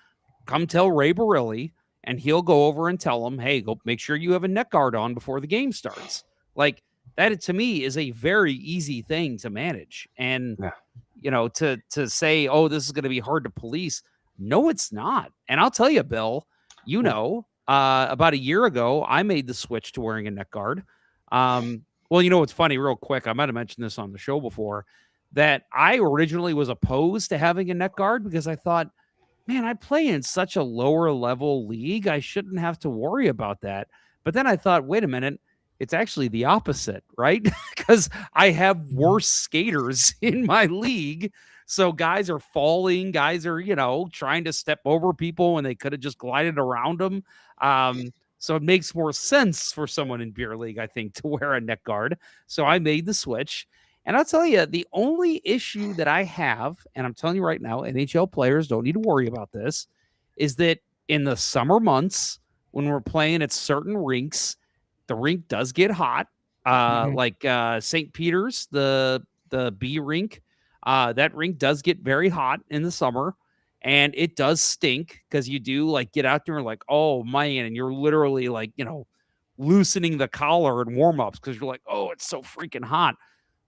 come tell Ray Barilli, and he'll go over and tell them, hey, go make sure you have a neck guard on before the game starts. Like, that to me is a very easy thing to manage. And to say, oh, this is going to be hard to police. No, it's not. And I'll tell you, Bill, about a year ago, I made the switch to wearing a neck guard. Well, what's funny, real quick, I might have mentioned this on the show before, that I originally was opposed to having a neck guard because I thought, man, I play in such a lower level league. I shouldn't have to worry about that. But then I thought, wait a minute, it's actually the opposite, right? Because I have worse skaters in my league. So guys are falling. Guys are, trying to step over people when they could have just glided around them. So it makes more sense for someone in beer league, I think, to wear a neck guard. So I made the switch. And I'll tell you, the only issue that I have, and I'm telling you right now, NHL players don't need to worry about this, is that in the summer months, when we're playing at certain rinks, the rink does get hot. Like St. Peter's, the B rink, that rink does get very hot in the summer. And it does stink because you do get out there and oh man, and you're literally loosening the collar and warm-ups because you're like, oh, it's so freaking hot.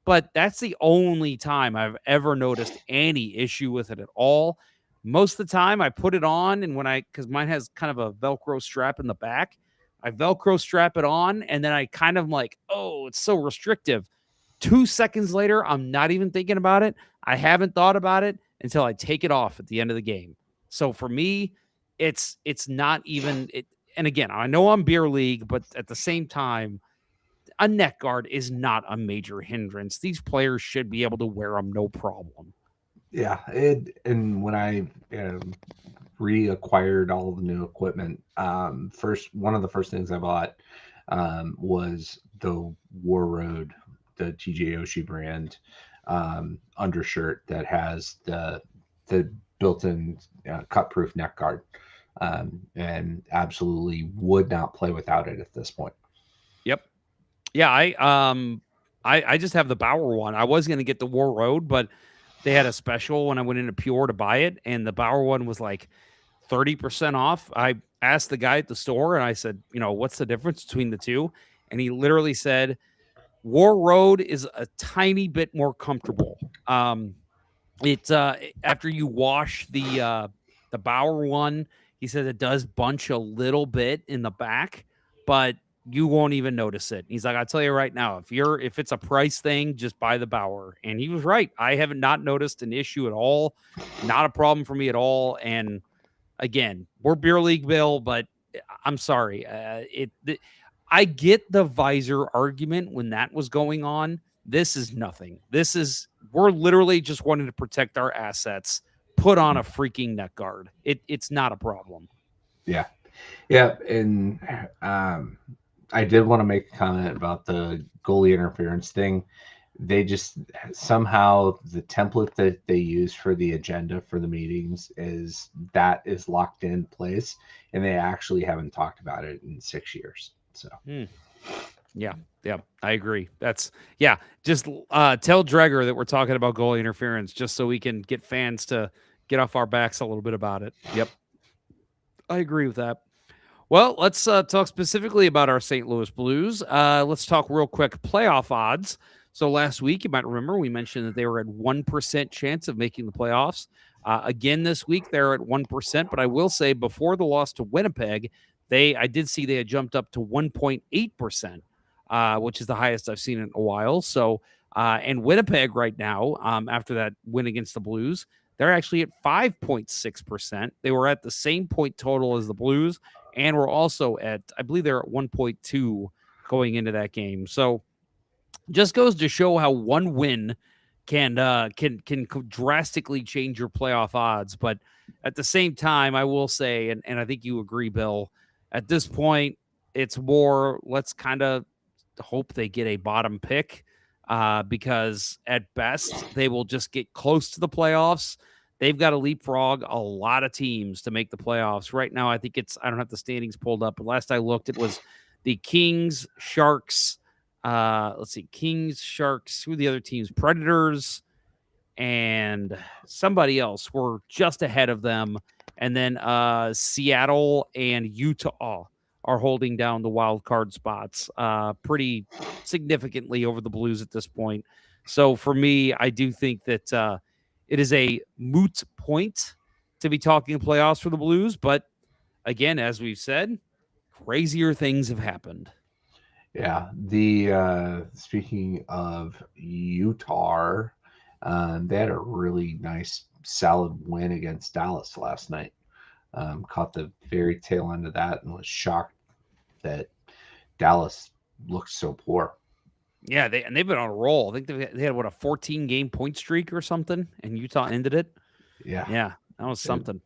But that's the only time I've ever noticed any issue with it at all. Most of the time I put it on, and because mine has kind of a Velcro strap in the back, I Velcro strap it on, and then I kind of oh, it's so restrictive. 2 seconds later, I'm not even thinking about it. I haven't thought about it until I take it off at the end of the game. So for me, it's not even it. And again, I know I'm beer league, but at the same time, a neck guard is not a major hindrance. These players should be able to wear them no problem. Yeah. And when I reacquired all the new equipment, one of the first things I bought was the War Road, the TJ Oshie brand undershirt that has the built-in cut-proof neck guard, and absolutely would not play without it at this point. Yep. Yeah, I just have the Bauer one. I was going to get the War Road, but they had a special when I went into Pure to buy it, and the Bauer one was 30% off. I asked the guy at the store, and I said, what's the difference between the two? And he literally said, War Road is a tiny bit more comfortable. It's after you wash the Bauer one, he said it does bunch a little bit in the back, but you won't even notice it. He's like, I'll tell you right now, if it's a price thing, just buy the Bauer. And he was right. I haven't not noticed an issue at all. Not a problem for me at all. And again, we're beer league, Bill, but I'm sorry. I get the visor argument when that was going on. This is nothing. We're literally just wanting to protect our assets. Put on a freaking neck guard. It's not a problem. Yeah. Yeah. And I did want to make a comment about the goalie interference thing. They just somehow the template that they use for the agenda for the meetings is locked in place, and they actually haven't talked about it in 6 years. So, yeah, I agree. Just tell Dreger that we're talking about goalie interference just so we can get fans to get off our backs a little bit about it. Yep, I agree with that. Well, let's talk specifically about our St. Louis Blues. Let's talk real quick playoff odds. So last week, you might remember, we mentioned that they were at 1% chance of making the playoffs. Again, this week, they're at 1%. But I will say, before the loss to Winnipeg, I did see they had jumped up to 1.8%, which is the highest I've seen in a while. So, and Winnipeg right now, after that win against the Blues, they're actually at 5.6%. They were at the same point total as the Blues, and we're also at, I believe they're at 1.2 going into that game. So just goes to show how one win can drastically change your playoff odds. But at the same time, I will say, and I think you agree, Bill, at this point, it's more, let's kind of hope they get a bottom pick, because at best, they will just get close to the playoffs. They've got to leapfrog a lot of teams to make the playoffs. Right now, I think I don't have the standings pulled up, but last I looked, it was the Kings, Sharks, let's see, Kings, Sharks, who are the other teams? Predators and somebody else were just ahead of them. And then Seattle and Utah are holding down the wild card spots pretty significantly over the Blues at this point. So for me, I do think that it is a moot point to be talking playoffs for the Blues. But again, as we've said, crazier things have happened. Yeah. The speaking of Utah, they had a really nice, solid win against Dallas last night. Caught the very tail end of that and was shocked that Dallas looked so poor. Yeah, they've been on a roll. I think they had what, a 14-game point streak or something, and Utah ended it. Yeah, that was something.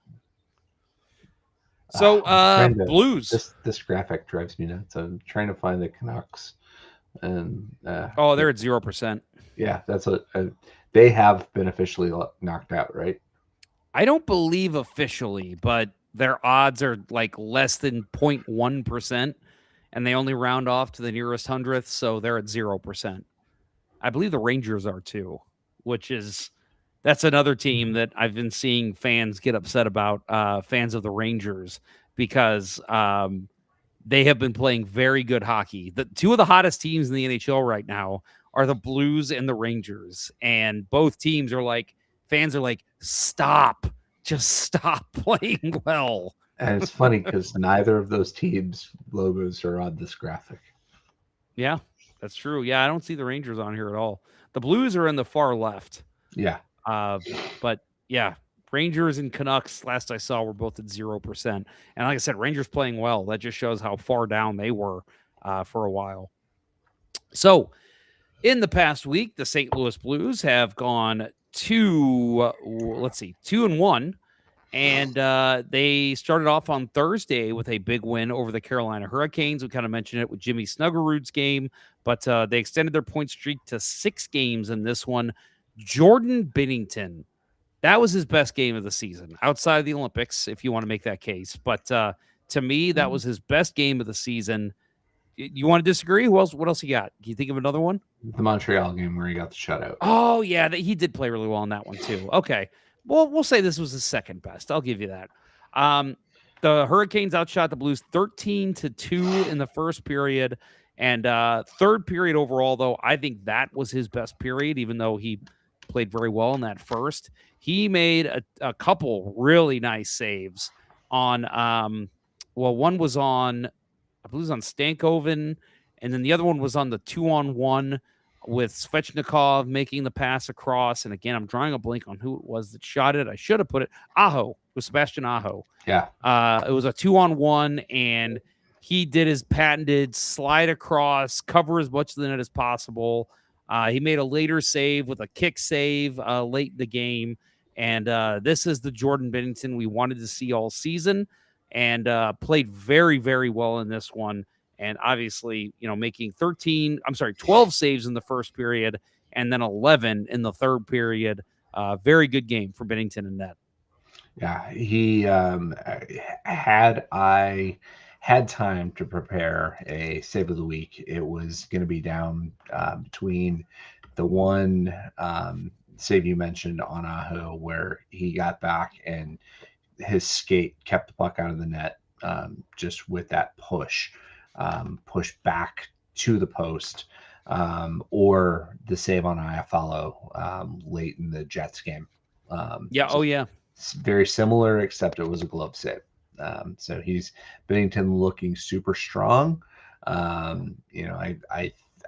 So Blues. This graphic drives me nuts. I'm trying to find the Canucks, and they're at 0%. Yeah, that's what they have been officially knocked out, right? I don't believe officially, but their odds are like less than 0.1%, and they only round off to the nearest hundredth, so they're at 0%. I believe the Rangers are too, that's another team that I've been seeing fans get upset about, fans of the Rangers, because they have been playing very good hockey. The two of the hottest teams in the NHL right now are the Blues and the Rangers, and both teams are like, fans are like, just stop playing well. And it's funny because neither of those teams' logos are on this graphic. Yeah, that's true. Yeah, I don't see the Rangers on here at all. The Blues are in the far left. Yeah. But yeah, Rangers and Canucks, last I saw, were both at 0%. And like I said, Rangers playing well. That just shows how far down they were for a while. So in the past week, the St. Louis Blues have gone 2-1. And they started off on Thursday with a big win over the Carolina Hurricanes. We kind of mentioned it with Jimmy Snuggerud's game, but they extended their point streak to 6 games in this one. Jordan Binnington, that was his best game of the season, outside of the Olympics, if you want to make that case. But to me, that was his best game of the season. You want to disagree? What else you got? Can you think of another one? The Montreal game where he got the shutout. Oh, yeah, he did play really well in that one, too. Okay. Well, we'll say this was his second best. I'll give you that. The Hurricanes outshot the Blues 13-2 in the first period. And third period overall, though, I think that was his best period, even though he played very well in that first. He made a couple really nice saves on, one was on, I believe it was on Stankoven, and then the other one was on the 2-on-1 with Svechnikov making the pass across. And again, I'm drawing a blank on who it was that shot it. I should have put it. Aho, with Sebastian Aho. Yeah. It was a 2-on-1, and he did his patented slide across, cover as much of the net as possible. He made a later save with a kick save late in the game. And this is the Jordan Binnington we wanted to see all season, and played very, very well in this one. And obviously, making 12 saves in the first period and then 11 in the third period. Very good game for Binnington in net. Yeah, he had time to prepare a save of the week, it was going to be down between the one save you mentioned on Aho, where he got back and his skate kept the puck out of the net, just with that push back to the post, or the save on Iafallo late in the Jets game. It's very similar, except it was a glove save. So he's Binnington looking super strong.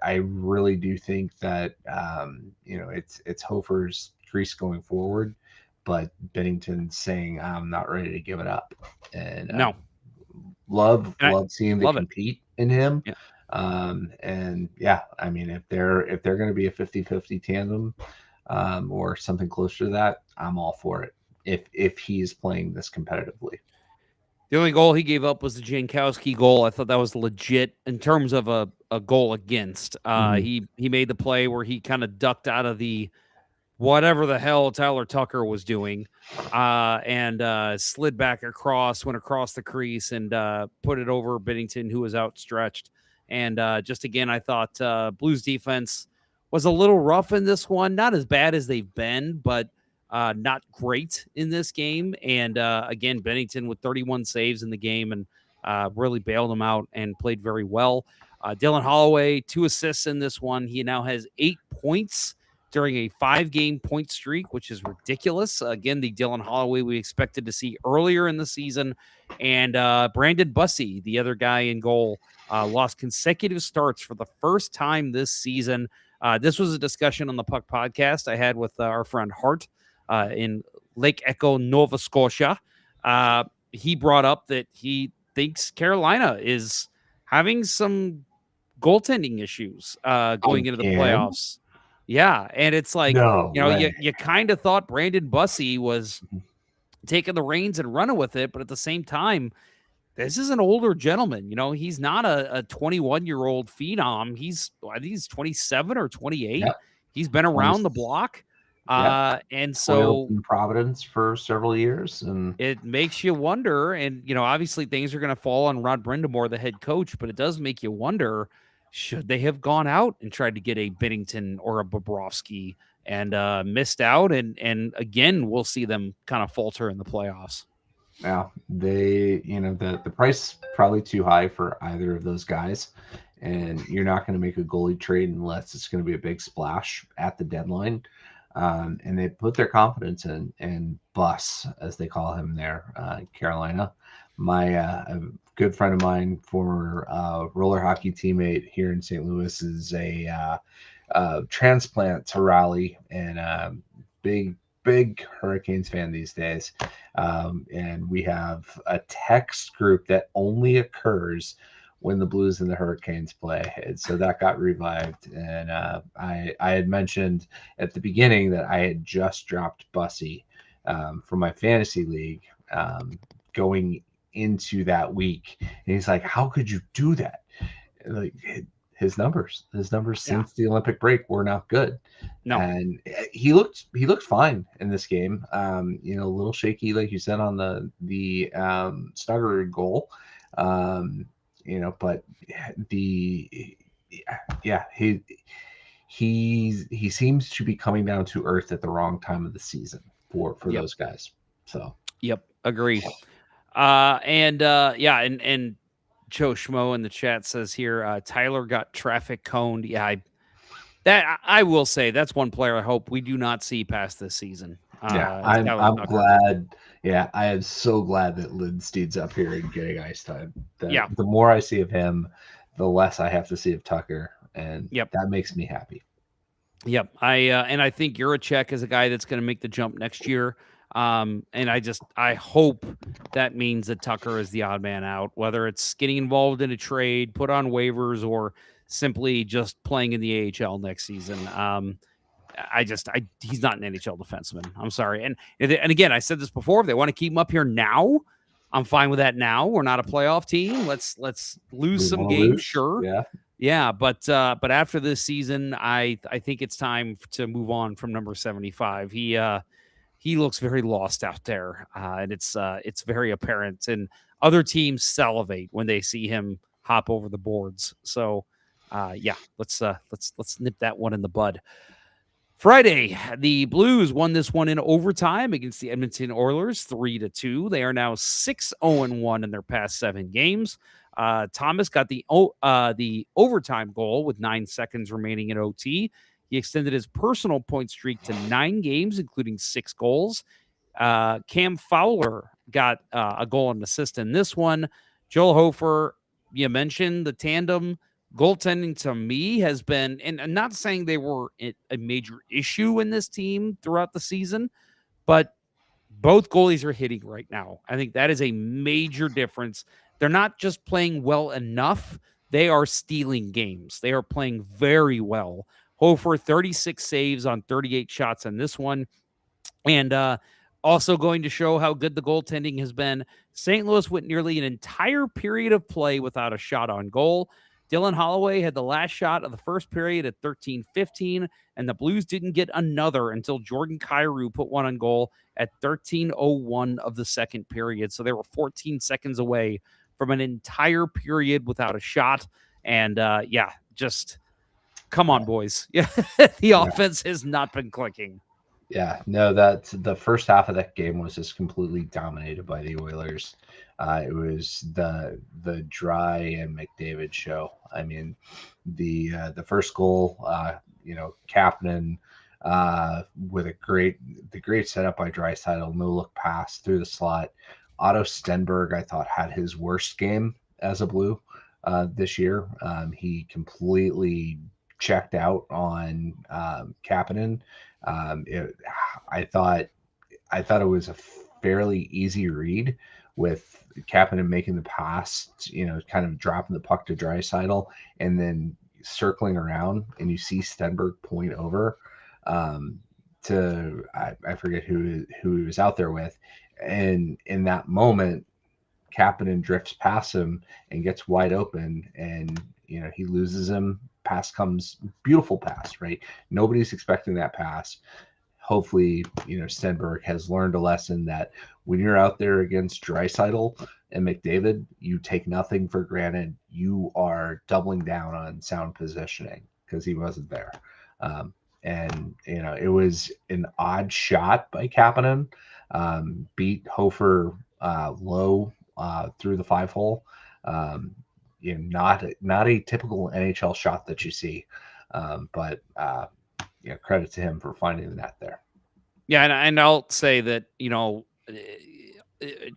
I really do think that it's Hofer's crease going forward, but Binnington saying I'm not ready to give it up, and love seeing the compete in him. Yeah. And yeah, I mean, if they're going to be a 50-50 tandem, or something closer to that, I'm all for it. If he's playing this competitively. The only goal he gave up was the Jankowski goal. I thought that was legit in terms of a goal against. He made the play where he kind of ducked out of the whatever the hell Tyler Tucker was doing, and slid back across, went across the crease, and put it over Binnington, who was outstretched. And just again, I thought Blues defense was a little rough in this one. Not as bad as they've been, but not great in this game. And again, Bennington with 31 saves in the game and really bailed them out and played very well. Dylan Holloway, 2 assists in this one. He now has 8 points during a 5-game point streak, which is ridiculous. Again, the Dylan Holloway we expected to see earlier in the season. And Brandon Bussey, the other guy in goal, lost consecutive starts for the first time this season. This was a discussion on the Puck podcast I had with our friend Hart in Lake Echo, Nova Scotia. He brought up that he thinks Carolina is having some goaltending issues going into the playoffs. Yeah, and it's like, you kind of thought Brandon Bussey was taking the reins and running with it, but at the same time, this is an older gentleman. He's not a 21-year-old phenom. I think he's 27 or 28. Yep. He's been around the block. And so in Providence for several years, and it makes you wonder. And, obviously things are going to fall on Rod Brindamore, the head coach, but it does make you wonder, should they have gone out and tried to get a Binnington or a Bobrovsky and missed out? And again, we'll see them kind of falter in the playoffs. Yeah, the price probably too high for either of those guys. And you're not going to make a goalie trade unless it's going to be a big splash at the deadline. And they put their confidence in Buss, as they call him there, Carolina. My a good friend of mine, former roller hockey teammate here in St. Louis, is a transplant to Raleigh and big Hurricanes fan these days. And we have a text group that only occurs when the Blues and the Hurricanes play. And so that got revived. And I had mentioned at the beginning that I had just dropped Bussy from my fantasy league going into that week. And he's like, how could you do that? Like, his numbers since the Olympic break were not good. No. And he looked fine in this game. A little shaky, like you said, on the Snuggerud goal. But he seems to be coming down to earth at the wrong time of the season for those guys. So agree. And Joe Schmo in the chat says here, Tyler got traffic coned. Yeah, I will say that's one player I hope we do not see past this season. I'm glad. Yeah, I am so glad that Lindsted's up here and getting ice time. The more I see of him, the less I have to see of Tucker, and that makes me happy. Yep, I think Juracek is a guy that's going to make the jump next year. And I hope that means that Tucker is the odd man out, whether it's getting involved in a trade, put on waivers, or simply just playing in the AHL next season. He's not an NHL defenseman. I'm sorry. And again, I said this before, if they want to keep him up here now, I'm fine with that now. We're not a playoff team. Let's lose some games. Sure. Yeah. But after this season, I think it's time to move on from number 75. He looks very lost out there, and it's very apparent. And other teams salivate when they see him hop over the boards. So, let's nip that one in the bud. Friday, the Blues won this one in overtime against the Edmonton Oilers, 3-2. They are now 6-0-1 in their past 7 games. Thomas got the overtime goal with 9 seconds remaining in OT. He extended his personal point streak to 9 games, including 6 goals. Cam Fowler got a goal and assist in this one. Joel Hofer, you mentioned the tandem. Goaltending to me has been, and I'm not saying they were a major issue in this team throughout the season, but both goalies are hitting right now. I think that is a major difference. They're not just playing well enough. They are stealing games. They are playing very well. Hofer, 36 saves on 38 shots on this one. And also going to show how good the goaltending has been. St. Louis went nearly an entire period of play without a shot on goal. Dylan Holloway had the last shot of the first period at 13:15, and the Blues didn't get another until Jordan Kyrou put one on goal at 13:01 of the second period. So they were 14 seconds away from an entire period without a shot. And just come on, boys. Yeah, the offense has not been clicking. Yeah, no, that the first half of that game was just completely dominated by the Oilers. It was the Dry and McDavid show. I mean, the first goal, Kapanen with the great setup by Draisaitl, no look pass through the slot. Otto Stenberg, I thought, had his worst game as a Blue this year. He completely checked out on Kapanen. I thought it was a fairly easy read with Kapanen making the pass, kind of dropping the puck to Draisaitl and then circling around, and you see Stenberg point over to I forget who he was out there with, and in that moment, Kapanen drifts past him and gets wide open, and he loses him. Pass comes, beautiful pass, right? Nobody's expecting that pass. Hopefully, Stenberg has learned a lesson that when you're out there against Draisaitl and McDavid, you take nothing for granted. You are doubling down on sound positioning because he wasn't there. It was an odd shot by Kapanen. Beat Hofer low through the 5-hole. Not a typical NHL shot that you see, but credit to him for finding the net there. Yeah, and I'll say that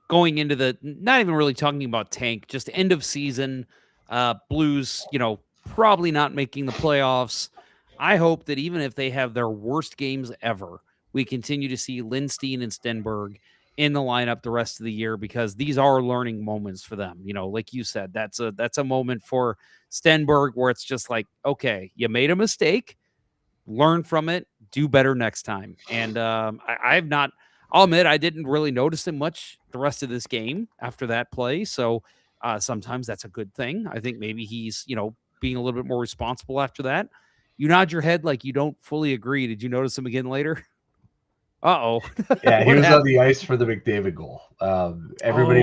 going into the not even really talking about tank, just end of season, Blues, probably not making the playoffs. I hope that even if they have their worst games ever, we continue to see Lindstein and Stenberg in the lineup the rest of the year, because these are learning moments for them. Like you said, that's a moment for Stenberg where it's just like, okay, you made a mistake, learn from it, do better next time. And I'll admit, I didn't really notice him much the rest of this game after that play. So sometimes that's a good thing. I think maybe he's, being a little bit more responsible after that. You nod your head like you don't fully agree. Did you notice him again later? Uh-oh. Yeah, he was on the ice for the McDavid goal. Everybody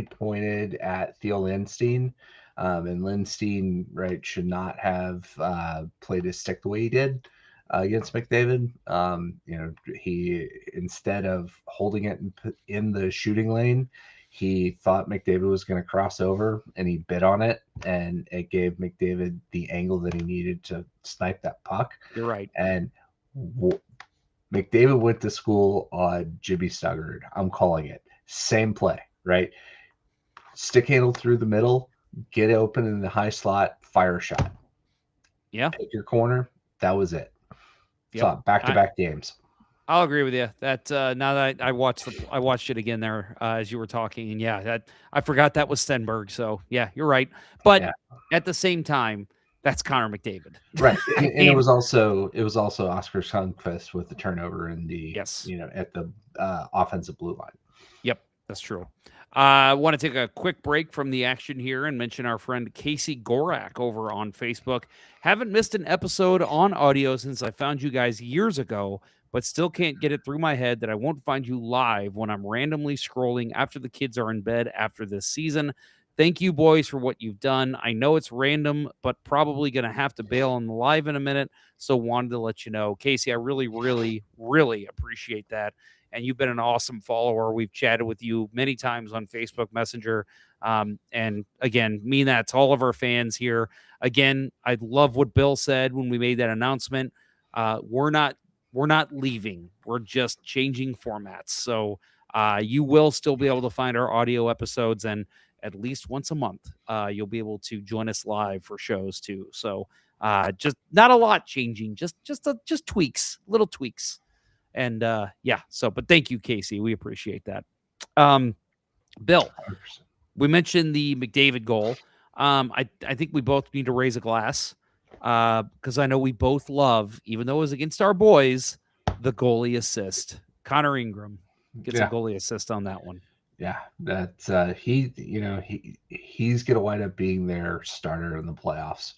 pointed at Theo Lindstein, and Lindstein, right, should not have played his stick the way he did against McDavid. He, instead of holding it in the shooting lane, he thought McDavid was going to cross over, and he bit on it, and it gave McDavid the angle that he needed to snipe that puck. You're right. And McDavid went to school on Jimmy Snuggerud. I'm calling it. Same play, right? Stick handle through the middle, get open in the high slot, fire a shot. Yeah. Pick your corner. That was it. Yep. So back-to-back games. I'll agree with you. That now that I watched it again there as you were talking, and I forgot that was Stenberg. So yeah, you're right. But at the same time, that's Connor McDavid, right? And it was also Oscar Sundqvist with the turnover in the at the offensive blue line. Yep, that's true. I want to take a quick break from the action here and mention our friend Casey Gorak over on Facebook. Haven't missed an episode on audio since I found you guys years ago, but still can't get it through my head that I won't find you live when I'm randomly scrolling after the kids are in bed after this season. Thank you, boys, for what you've done. I know it's random, but probably going to have to bail on the live in a minute, so wanted to let you know. Casey, I really, really, really appreciate that, and you've been an awesome follower. We've chatted with you many times on Facebook Messenger, and again, mean that to all of our fans here. Again, I love what Bill said when we made that announcement. We're not leaving. We're just changing formats, so you will still be able to find our audio episodes, and at least once a month, you'll be able to join us live for shows too. So just not a lot changing, just tweaks, little tweaks. And but thank you, Casey. We appreciate that. Bill, 100%. We mentioned the McDavid goal. I think we both need to raise a glass because I know we both love, even though it was against our boys, the goalie assist. Connor Ingram gets a goalie assist on that one. Yeah, that's he's gonna wind up being their starter in the playoffs.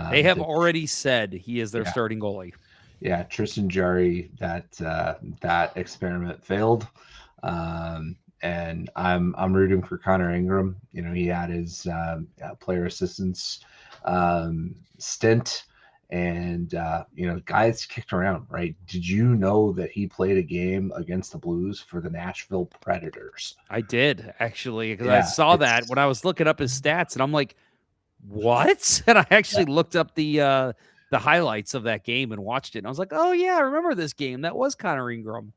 They have already said he is their starting goalie. Yeah, Tristan Jarry, that experiment failed. and I'm rooting for Connor Ingram. You know, he had his player assistance stint, and you know, guys kicked around, right? Did you know that he played a game against the Blues for the Nashville Predators? I did, actually, because I saw that when I was looking up his stats, and I'm like, what? And I actually looked up the highlights of that game and watched it, and I was like, oh yeah, I remember this game. That was Connor Ingram.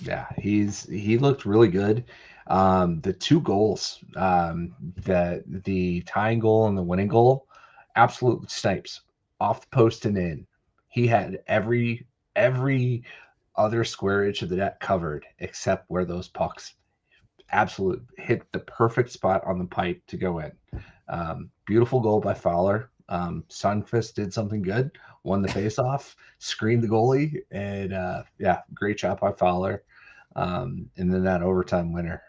Yeah, he looked really good. The two goals, the tying goal and the winning goal, absolute snipes off the post and in. He had every other square inch of the net covered except where those pucks absolute hit the perfect spot on the pipe to go in. Beautiful goal by Fowler. Sundqvist did something good, won the faceoff, screened the goalie, and great job by Fowler. And then that overtime winner.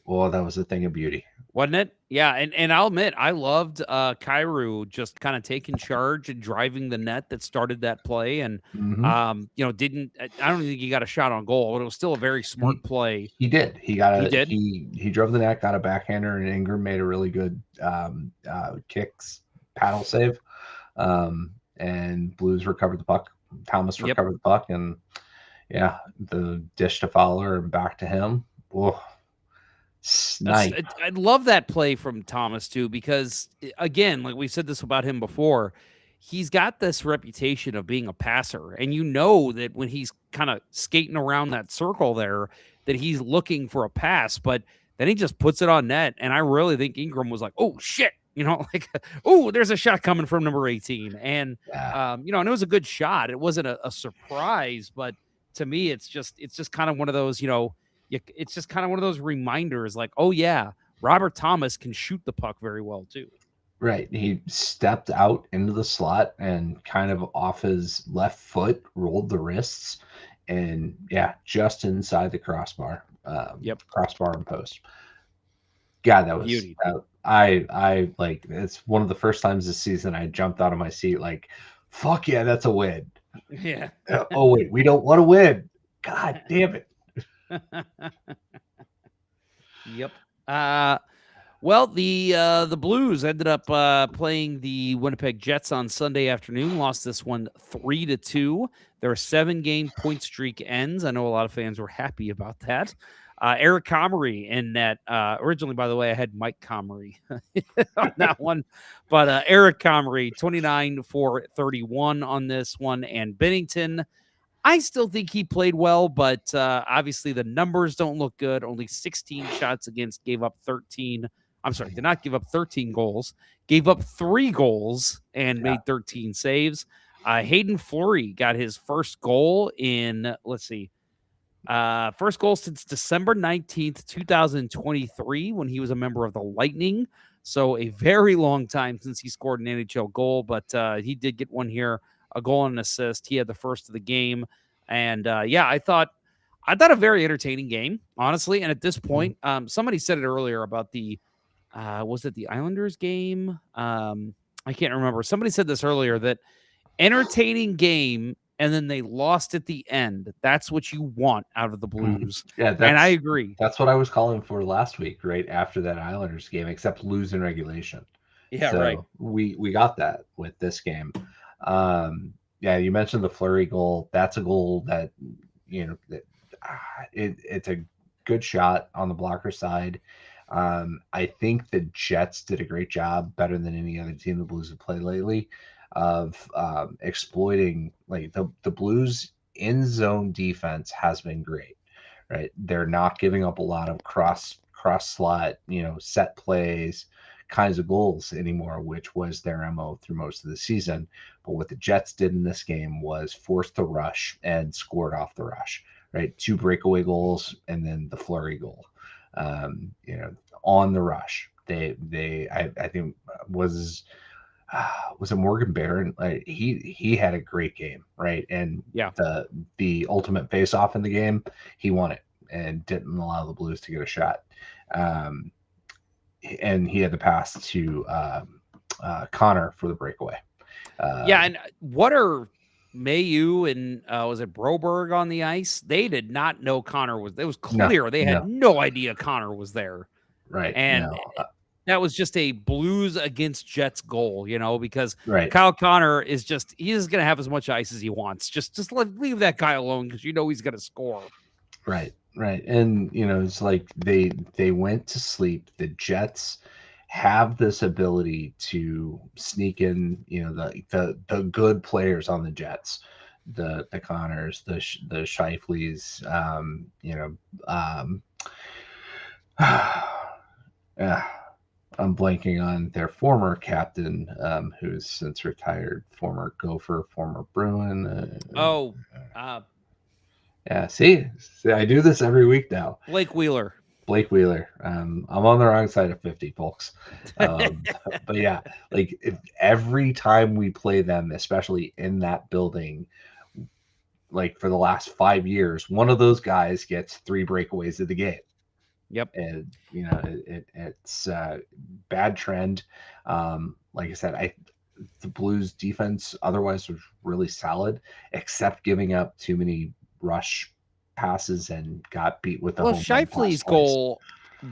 Well, that was a thing of beauty, wasn't it? Yeah, and I'll admit, I loved Kyrou just kind of taking charge and driving the net that started that play, and I don't think he got a shot on goal, but it was still a very smart play. He did. He drove the net, got a backhander, and Ingram made a really good kicks paddle save, and Blues recovered the puck. Thomas recovered the puck, and the dish to Fowler and back to him. Oh, nice. I love that play from Thomas too, because again, like we said this about him before, he's got this reputation of being a passer, and you know that when he's kind of skating around that circle there, that he's looking for a pass, but then he just puts it on net, and I really think Ingram was like, oh shit. You know, like, oh, there's a shot coming from number 18. And, and it was a good shot. It wasn't a surprise, but to me, it's just kind of one of those, it's just kind of one of those reminders like, oh, yeah, Robert Thomas can shoot the puck very well, too. Right. He stepped out into the slot and kind of off his left foot, rolled the wrists, and, just inside the crossbar. Crossbar and post. God, that was beauty. I like, it's one of the first times this season I jumped out of my seat like, fuck yeah, that's a win. Yeah. Oh wait, we don't want to win. God damn it. Yep. Well, the Blues ended up playing the Winnipeg Jets on Sunday afternoon, lost this one 3-2. Their 7-game point streak ends. I know a lot of fans were happy about that. Eric Comrie in that. Originally, by the way, I had Mike Comrie on that one. But Eric Comrie, 29 for 31 on this one. And Binnington, I still think he played well, but obviously the numbers don't look good. Only 16 shots against, gave up 13. I'm sorry, did not give up 13 goals. Gave up 3 goals and made 13 saves. Hayden Fleury got his first goal in, first goal since December 19th, 2023, when he was a member of the Lightning. So a very long time since he scored an NHL goal, but he did get one here, a goal and an assist. He had the first of the game. And I thought a very entertaining game, honestly. And at this point, somebody said it earlier about the, was it the Islanders game? I can't remember. Somebody said this earlier, that entertaining game, and then they lost at the end. That's what you want out of the Blues. Yeah, and I agree. That's what I was calling for last week, right after that Islanders game, except lose in regulation. Yeah, so right. We got that with this game. You mentioned the Fleury goal. That's a goal that, it's a good shot on the blocker side. I think the Jets did a great job, better than any other team the Blues have played lately, of exploiting, like, the Blues in zone defense has been great, right? They're not giving up a lot of cross slot, set plays kinds of goals anymore, which was their MO through most of the season. But what the Jets did in this game was force the rush and scored off the rush, right? 2 breakaway goals and then the Fleury goal, on the rush. I think was it Morgan Barron? Like, he had a great game, right? And the ultimate face-off in the game, he won it and didn't allow the Blues to get a shot. And he had the pass to Connor for the breakaway. And what are Mayu and was it Broberg on the ice? They did not know Connor was. It was clear they had no idea Connor was there. Right. And that was just a Blues against Jets goal, because Right. Kyle Connor is he's going to have as much ice as he wants. Just leave that guy alone because he's going to score. Right. Right. And, it's like they went to sleep. The Jets have this ability to sneak in, the good players on the Jets, the Connors, the Scheifeleys, I'm blanking on their former captain, who's since retired, former Gopher, former Bruin. Yeah, see, I do this every week now. Blake Wheeler. I'm on the wrong side of 50, folks. But yeah, like every time we play them, especially in that building, like for the last 5 years, one of those guys gets 3 breakaways of the game. Yep. And it's a bad trend. Like I said, the Blues defense otherwise was really solid, except giving up too many rush passes and got beat with the Scheifele's goal.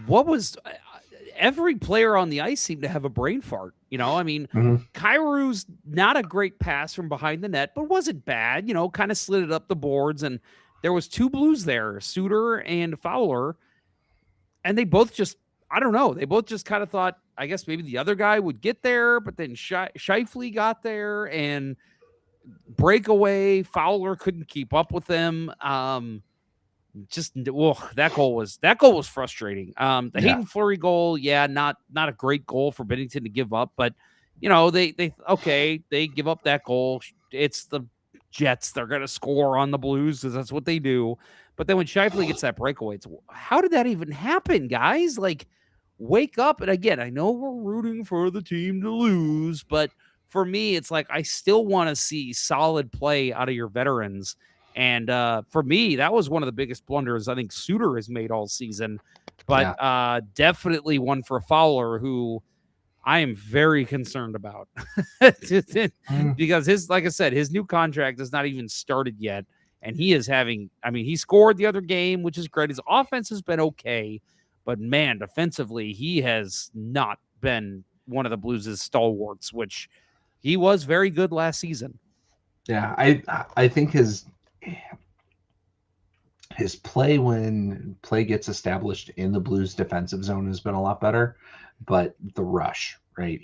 What was every player on the ice seemed to have a brain fart? Kairu's not a great pass from behind the net, but wasn't bad. Kind of slid it up the boards, and there was 2 Blues there, Suter and Fowler. And they both just, I don't know. They both just kind of thought, I guess maybe the other guy would get there, but then Scheifele got there and breakaway. Fowler couldn't keep up with them. That goal was frustrating. The Hayden Fleury goal, not a great goal for Bennington to give up, but they give up that goal. It's the Jets. They're going to score on the Blues because that's what they do. But then when Scheifele gets that breakaway, it's how did that even happen, guys? Like, wake up. And again, I know we're rooting for the team to lose, but for me, it's like I still want to see solid play out of your veterans. And for me, that was one of the biggest blunders I think Suter has made all season. But definitely one for Fowler, who I am very concerned about because like I said, his new contract has not even started yet. And he is he scored the other game, which is great. His offense has been okay, but man, defensively, he has not been one of the Blues' stalwarts, which he was very good last season. Yeah, I think his play when play gets established in the Blues defensive zone has been a lot better, but the rush, right?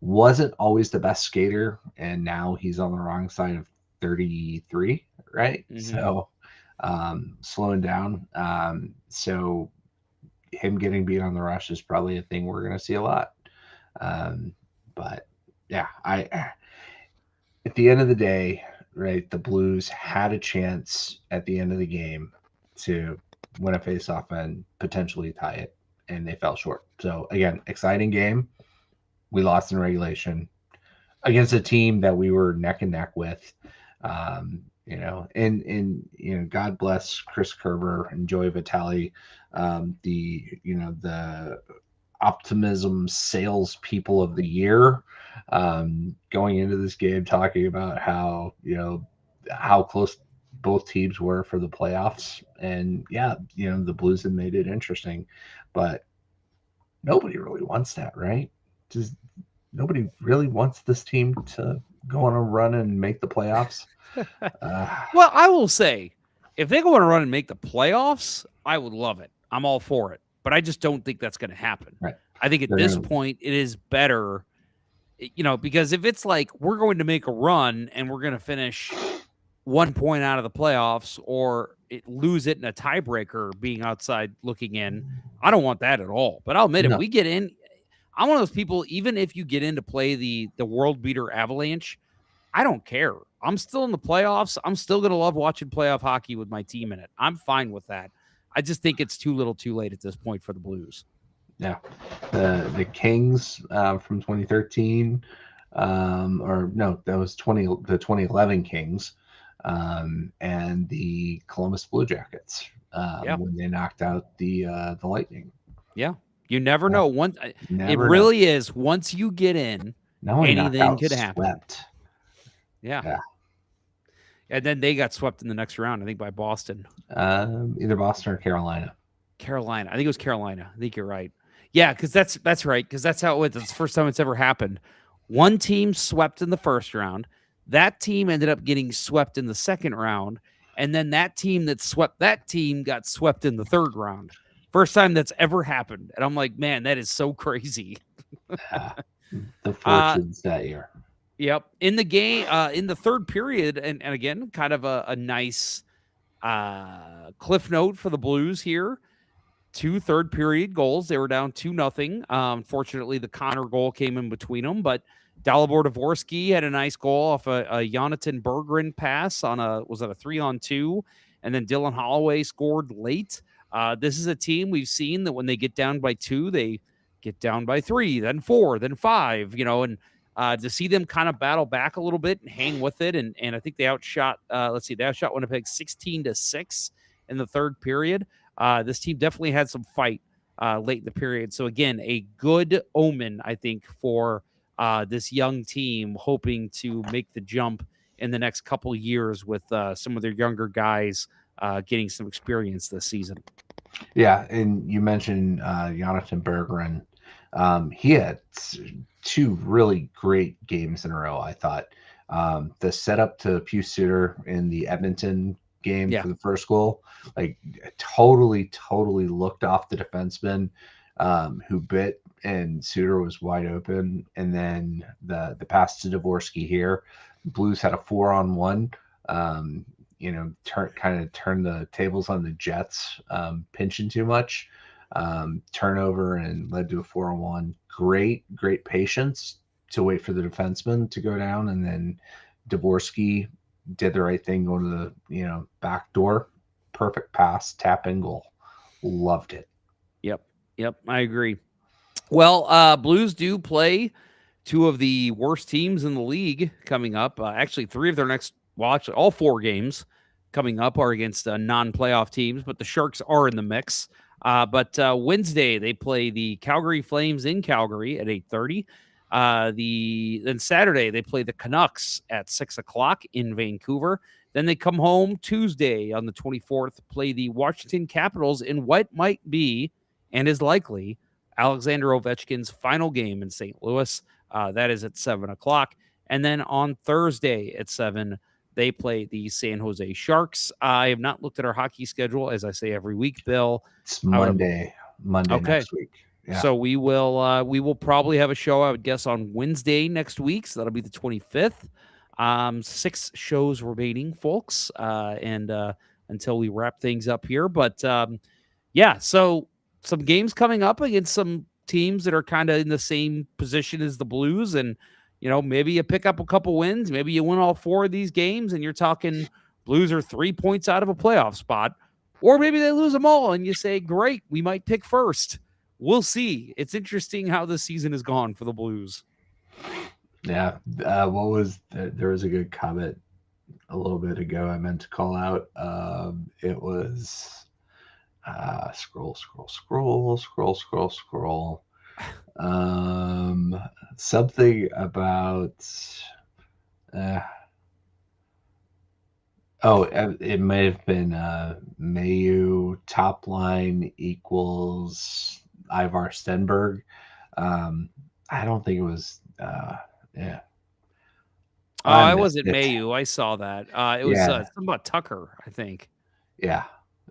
Wasn't always the best skater, and now he's on the wrong side of 33, right? Mm-hmm. So slowing down. So him getting beat on the rush is probably a thing we're going to see a lot. But yeah, at the end of the day, right, the Blues had a chance at the end of the game to win a faceoff and potentially tie it, and they fell short. So again, exciting game. We lost in regulation against a team that we were neck and neck with. God bless Chris Kerber and Joey Vitale, the optimism sales people of the year, going into this game, talking about how close both teams were for the playoffs. And the Blues have made it interesting, but nobody really wants that, right? Nobody really wants this team to go on a run and make the playoffs. Well, I will say, if they go on a run and make the playoffs, I would love it. I'm all for it. But I just don't think that's going to happen. Right. I think at this point, it is better, because if it's like we're going to make a run and we're going to finish 1 point out of the playoffs or lose it in a tiebreaker being outside looking in, I don't want that at all. But I'll admit, if we get in, I'm one of those people, even if you get in to play the world beater Avalanche, I don't care. I'm still in the playoffs. I'm still going to love watching playoff hockey with my team in it. I'm fine with that. I just think it's too little too late at this point for the Blues. Yeah. The Kings from 2013, that was the 2011 Kings, and the Columbus Blue Jackets when they knocked out the Lightning. Yeah. You never know. It really is. Once you get in, anything could happen. Yeah. And then they got swept in the next round, I think, by Boston. Either Boston or Carolina. Carolina. I think it was Carolina. I think you're right. Yeah, because that's right. Because that's how it was. It's the first time it's ever happened. One team swept in the first round. That team ended up getting swept in the second round. And then that team that swept that team got swept in the third round. First time that's ever happened. And I'm like, man, that is so crazy. The fortunes that year. Yep. In the game, in the third period, and again, kind of a nice cliff note for the Blues here. 2 third period goals. They were down 2-0. Unfortunately, the Connor goal came in between them, but Dalibor Dvorsky had a nice goal off a Jonathan Berggren pass on a 3-on-2, and then Dylan Holloway scored late. This is a team we've seen that when they get down by 2, they get down by 3, then 4, then 5, and to see them kind of battle back a little bit and hang with it. And I think they outshot, they outshot Winnipeg 16-6 in the third period. This team definitely had some fight late in the period. So again, a good omen, I think, for this young team hoping to make the jump in the next couple of years with some of their younger guys getting some experience this season. Yeah, and you mentioned Jonathan Berggren. He had 2 really great games in a row, I thought. The setup to Pius Suter in the Edmonton game for the first goal, like totally looked off the defenseman who bit, and Suter was wide open. And then the pass to Dvorsky here, Blues had a 4-on-1. Turn the tables on the Jets, pinching too much, turnover, and led to a 4-on-1. Great patience to wait for the defenseman to go down, and then Dvorsky did the right thing, going to the back door, perfect pass, tap in goal. Loved it. Yep, I agree. Well, Blues do play 2 of the worst teams in the league coming up. Actually, 3 of their next, actually all 4 games coming up are against non-playoff teams, but the Sharks are in the mix. But Wednesday, they play the Calgary Flames in Calgary at 8:30. Then Saturday, they play the Canucks at 6 o'clock in Vancouver. Then they come home Tuesday on the 24th, play the Washington Capitals in what might be, and is likely, Alexander Ovechkin's final game in St. Louis. That is at 7 o'clock. And then on Thursday at 7, they play the San Jose Sharks. I have not looked at our hockey schedule, as I say every week, Bill. It's Monday next week. Yeah. So we will probably have a show, I would guess, on Wednesday next week. So that'll be the 25th. 6 shows remaining, folks, and until we wrap things up here. But so some games coming up against some teams that are kind of in the same position as the Blues, and maybe you pick up a couple wins, maybe you win all 4 of these games, and you're talking Blues are 3 points out of a playoff spot, or maybe they lose them all, and you say, great, we might pick first. We'll see. It's interesting how this season has gone for the Blues. Yeah. There was a good comment a little bit ago I meant to call out. It was scroll. Something about it may have been Mayu top line equals Ivar Stenberg. I don't think it was it wasn't Mayu. I saw that. It was something about Tucker, I think. Yeah.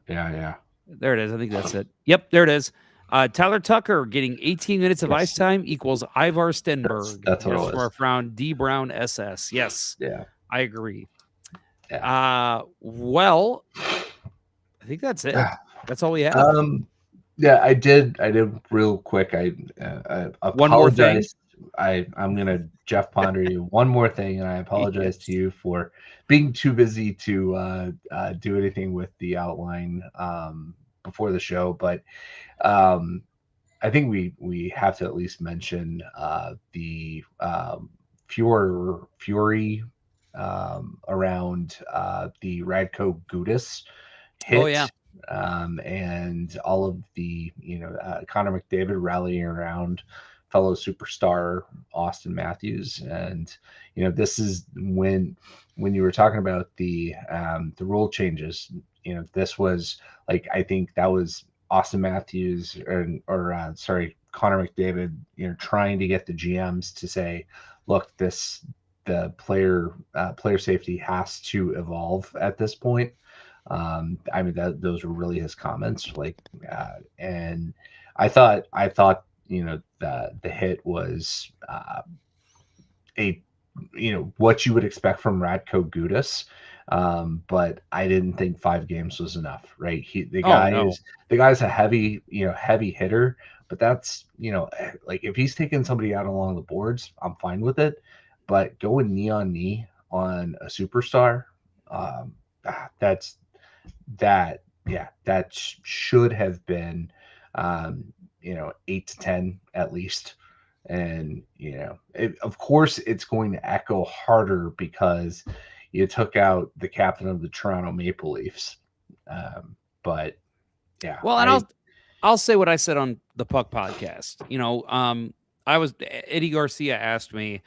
There it is. I think that's it. Yep, there it is. Tyler Tucker getting 18 minutes of ice time equals Ivar Stenberg. That's what it was. From our friend D Brown SS. Yes. Yeah. I agree. Yeah. Well, I think that's it. That's all we have. I did real quick. I apologize. One more thing. I'm gonna Jeff Ponder you one more thing, and I apologize to you for being too busy to do anything with the outline before the show. But I think we have to at least mention the fury around the Radko Gudas hit. Oh yeah. And all of the Connor McDavid rallying around fellow superstar Austin Matthews. And this is when you were talking about the rule changes. This was like, I think that was Austin Matthews or Connor McDavid, trying to get the GMs to say, look, the player safety has to evolve at this point. I mean, those were really his comments. And I thought the hit was what you would expect from Radko Gudas. But I didn't think 5 games was enough, right? The guy's a heavy hitter, but that's, like if he's taking somebody out along the boards, I'm fine with it. But going knee on knee on a superstar, that should have been 8 to 10 at least. And of course it's going to echo harder because you took out the captain of the Toronto Maple Leafs. But yeah. Well, and I'll say what I said on the Puck podcast. Eddie Garcia asked me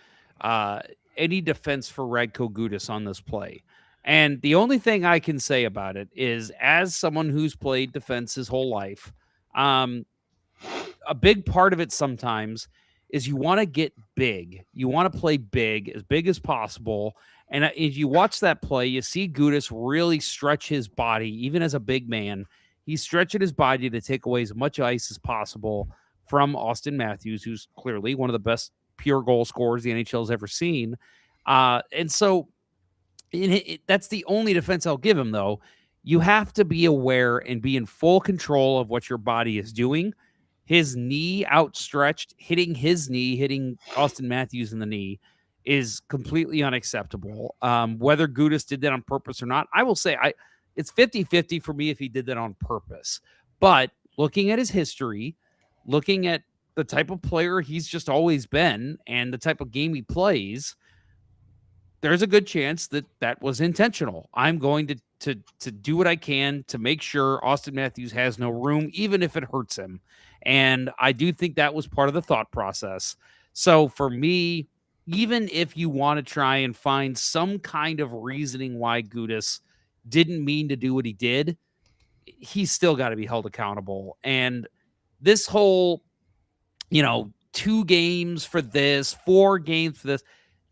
any defense for Radko Gudas on this play. And the only thing I can say about it is, as someone who's played defense his whole life, a big part of it sometimes is you want to get big. You want to play big as possible. And if you watch that play, you see Gudas really stretch his body, even as a big man. He's stretching his body to take away as much ice as possible from Austin Matthews, who's clearly one of the best pure goal scorers the NHL's ever seen. And so that's the only defense I'll give him, though. You have to be aware and be in full control of what your body is doing. His knee outstretched, hitting Austin Matthews in the knee is completely unacceptable. Whether Gudas did that on purpose or not, I will say it's 50-50 for me if he did that on purpose. But looking at his history, looking at the type of player he's just always been and the type of game he plays, there's a good chance that was intentional. I'm going to do what I can to make sure Austin Matthews has no room, even if it hurts him. And I do think that was part of the thought process. So for me, even if you want to try and find some kind of reasoning why Gudas didn't mean to do what he did, he's still got to be held accountable. And this whole, 2 games for this, 4 games for this,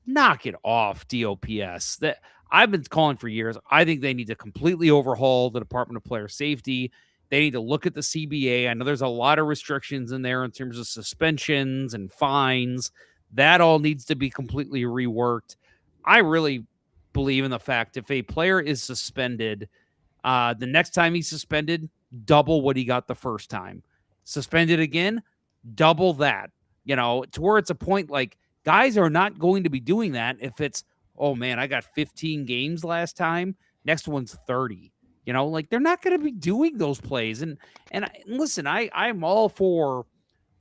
knock it off, DOPS. That I've been calling for years. I think they need to completely overhaul the Department of Player Safety. They need to look at the CBA. I know there's a lot of restrictions in there in terms of suspensions and fines. That all needs to be completely reworked. I really believe in the fact if a player is suspended, the next time he's suspended, double what he got the first time. Suspended again, double that. To where it's a point like guys are not going to be doing that if it's, oh man, I got 15 games last time. Next one's 30. They're not going to be doing those plays. And listen, I'm all for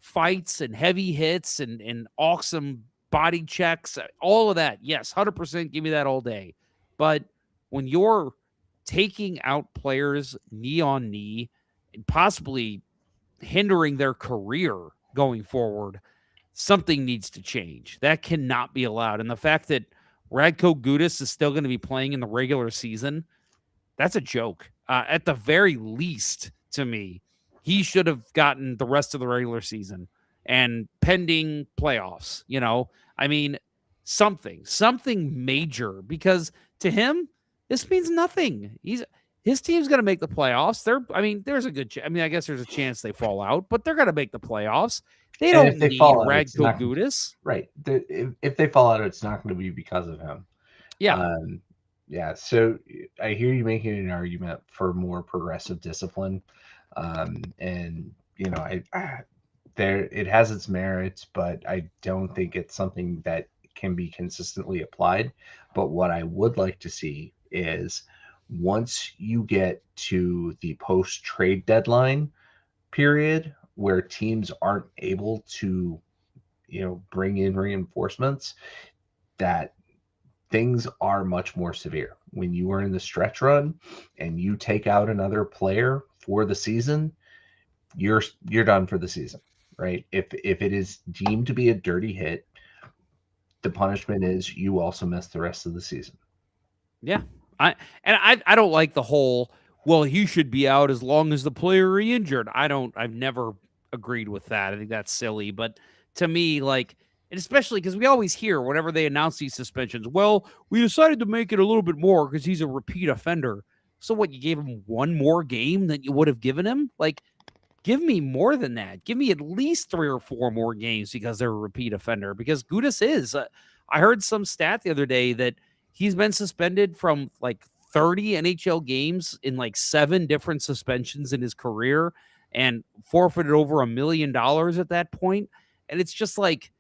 fights and heavy hits and awesome body checks, all of that. Yes, 100%, give me that all day. But when you're taking out players knee on knee and possibly hindering their career going forward, something needs to change. That cannot be allowed. And the fact that Radko Gudas is still going to be playing in the regular season, that's a joke. At the very least, to me, he should have gotten the rest of the regular season and pending playoffs. Something major, because to him, this means nothing. His team's going to make the playoffs. There's a good I guess there's a chance they fall out, but they're going to make the playoffs. They don't need Radko Gudas. Right. If they fall out, it's not going to be because of him. Yeah. Yeah. So I hear you making an argument for more progressive discipline. And it has its merits, but I don't think it's something that can be consistently applied. But what I would like to see is, once you get to the post-trade deadline period where teams aren't able to, bring in reinforcements, that things are much more severe. When you are in the stretch run and you take out another player for the season, you're done for the season. right? If it is deemed to be a dirty hit, the punishment is you also miss the rest of the season. Yeah. I don't like the whole, well, he should be out as long as the player is injured. I've never agreed with that. I think that's silly. But to me, like, and especially because we always hear whenever they announce these suspensions, well, we decided to make it a little bit more because he's a repeat offender. So what, you gave him one more game than you would have given him? Like, give me more than that. Give me at least 3 or 4 more games because they're a repeat offender. Because Gudas is. I heard some stat the other day that he's been suspended from like 30 NHL games in like 7 different suspensions in his career and forfeited over $1 million at that point. And it's just like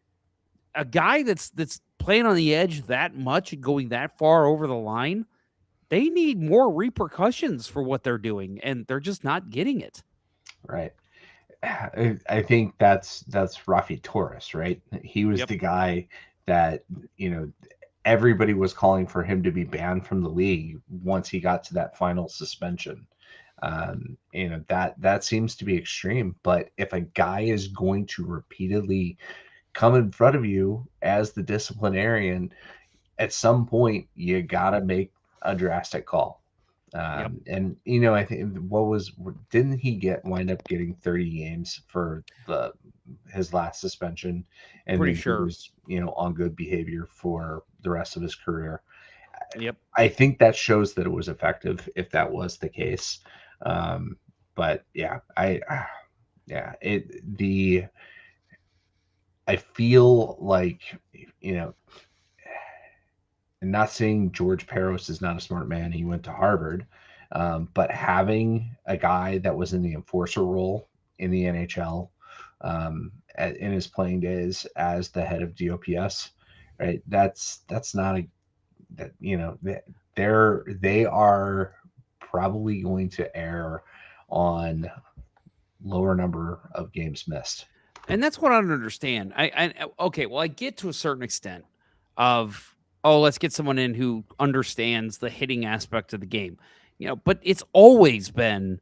a guy that's playing on the edge that much and going that far over the line. They need more repercussions for what they're doing, and they're just not getting it. Right. I think that's Rafi Torres, right? He was the guy that, everybody was calling for him to be banned from the league once he got to that final suspension. That seems to be extreme. But if a guy is going to repeatedly come in front of you as the disciplinarian, at some point you gotta make a drastic call. And I think didn't he wind up getting 30 games for his last suspension, and pretty he sure was on good behavior for the rest of his career. Yep. I think that shows that it was effective if that was the case. But yeah, I feel like, and not saying George Peros is not a smart man. He went to Harvard, but having a guy that was in the enforcer role in the NHL in his playing days as the head of DOPS, right? That's not they are probably going to err on lower number of games missed. And that's what I don't understand. Okay, well, I get to a certain extent of, let's get someone in who understands the hitting aspect of the game. But it's always been,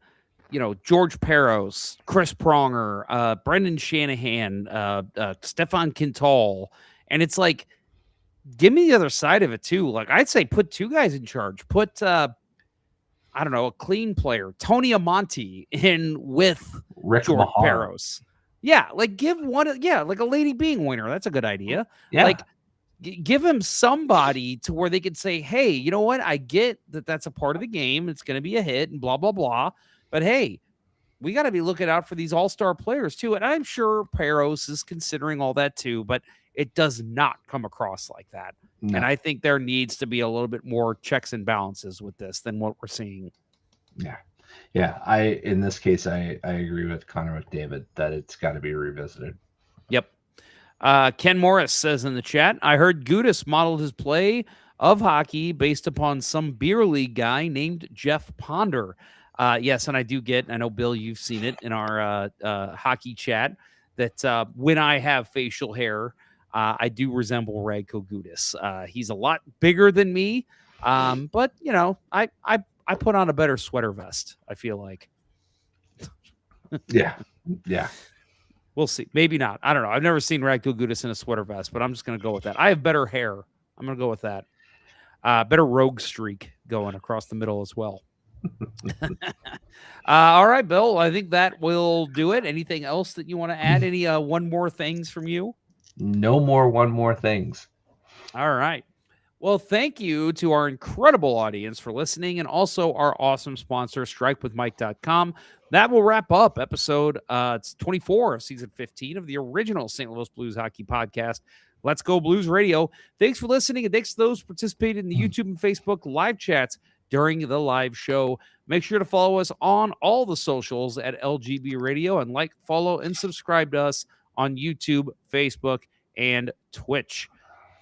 George Peros, Chris Pronger, Brendan Shanahan, Stefan Quintal. And it's like, give me the other side of it too. Like, I'd say put 2 guys in charge. Put, I don't know, a clean player, Tony Amonte, in with Rick George Mahar. Peros. Yeah, like give one, like a Lady Being winner. That's a good idea. Yeah. Like, give him somebody to where they could say, hey, you know what? I get that that's a part of the game. It's going to be a hit and blah, blah, blah. But hey, we got to be looking out for these all-star players too. And I'm sure Peros is considering all that too, but it does not come across like that. No. And I think there needs to be a little bit more checks and balances with this than what we're seeing. Yeah. Yeah. In this case, I agree with Connor McDavid that it's got to be revisited. Yep. Ken Morris says in the chat, I heard Gudas modeled his play of hockey based upon some beer league guy named Jeff Ponder. Yes, and I know, Bill, you've seen it in our hockey chat, that when I have facial hair, I do resemble Radko Gudas. He's a lot bigger than me, but, I put on a better sweater vest, I feel like. Yeah. We'll see. Maybe not. I don't know. I've never seen Radko Gudas in a sweater vest, but I'm just going to go with that. I have better hair. I'm going to go with that. Better rogue streak going across the middle as well. All right, Bill. I think that will do it. Anything else that you want to add? Any one more things from you? No more one more things. All right. Well, thank you to our incredible audience for listening, and also our awesome sponsor, strikewithmike.com. That will wrap up episode 24 of season 15 of the original St. Louis Blues hockey podcast, Let's Go Blues Radio. Thanks for listening, and thanks to those who participated in the YouTube and Facebook live chats during the live show. Make sure to follow us on all the socials at LGB Radio, and like, follow, and subscribe to us on YouTube, Facebook, and Twitch.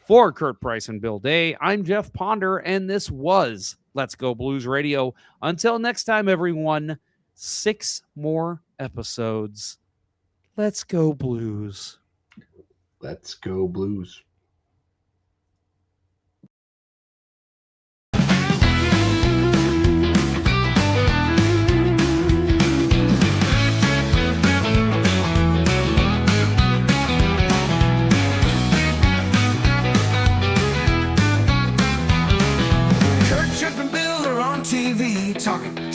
For Kurt Price and Bill Day, I'm Jeff Ponder, and this was Let's Go Blues Radio. Until next time, everyone, 6 more episodes. Let's go Blues. Let's go Blues.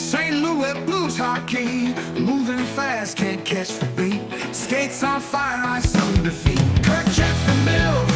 St. Louis Blues hockey, moving fast, can't catch the beat. Skates on fire, ice on defeat. Kurt, Jeff, and Bill.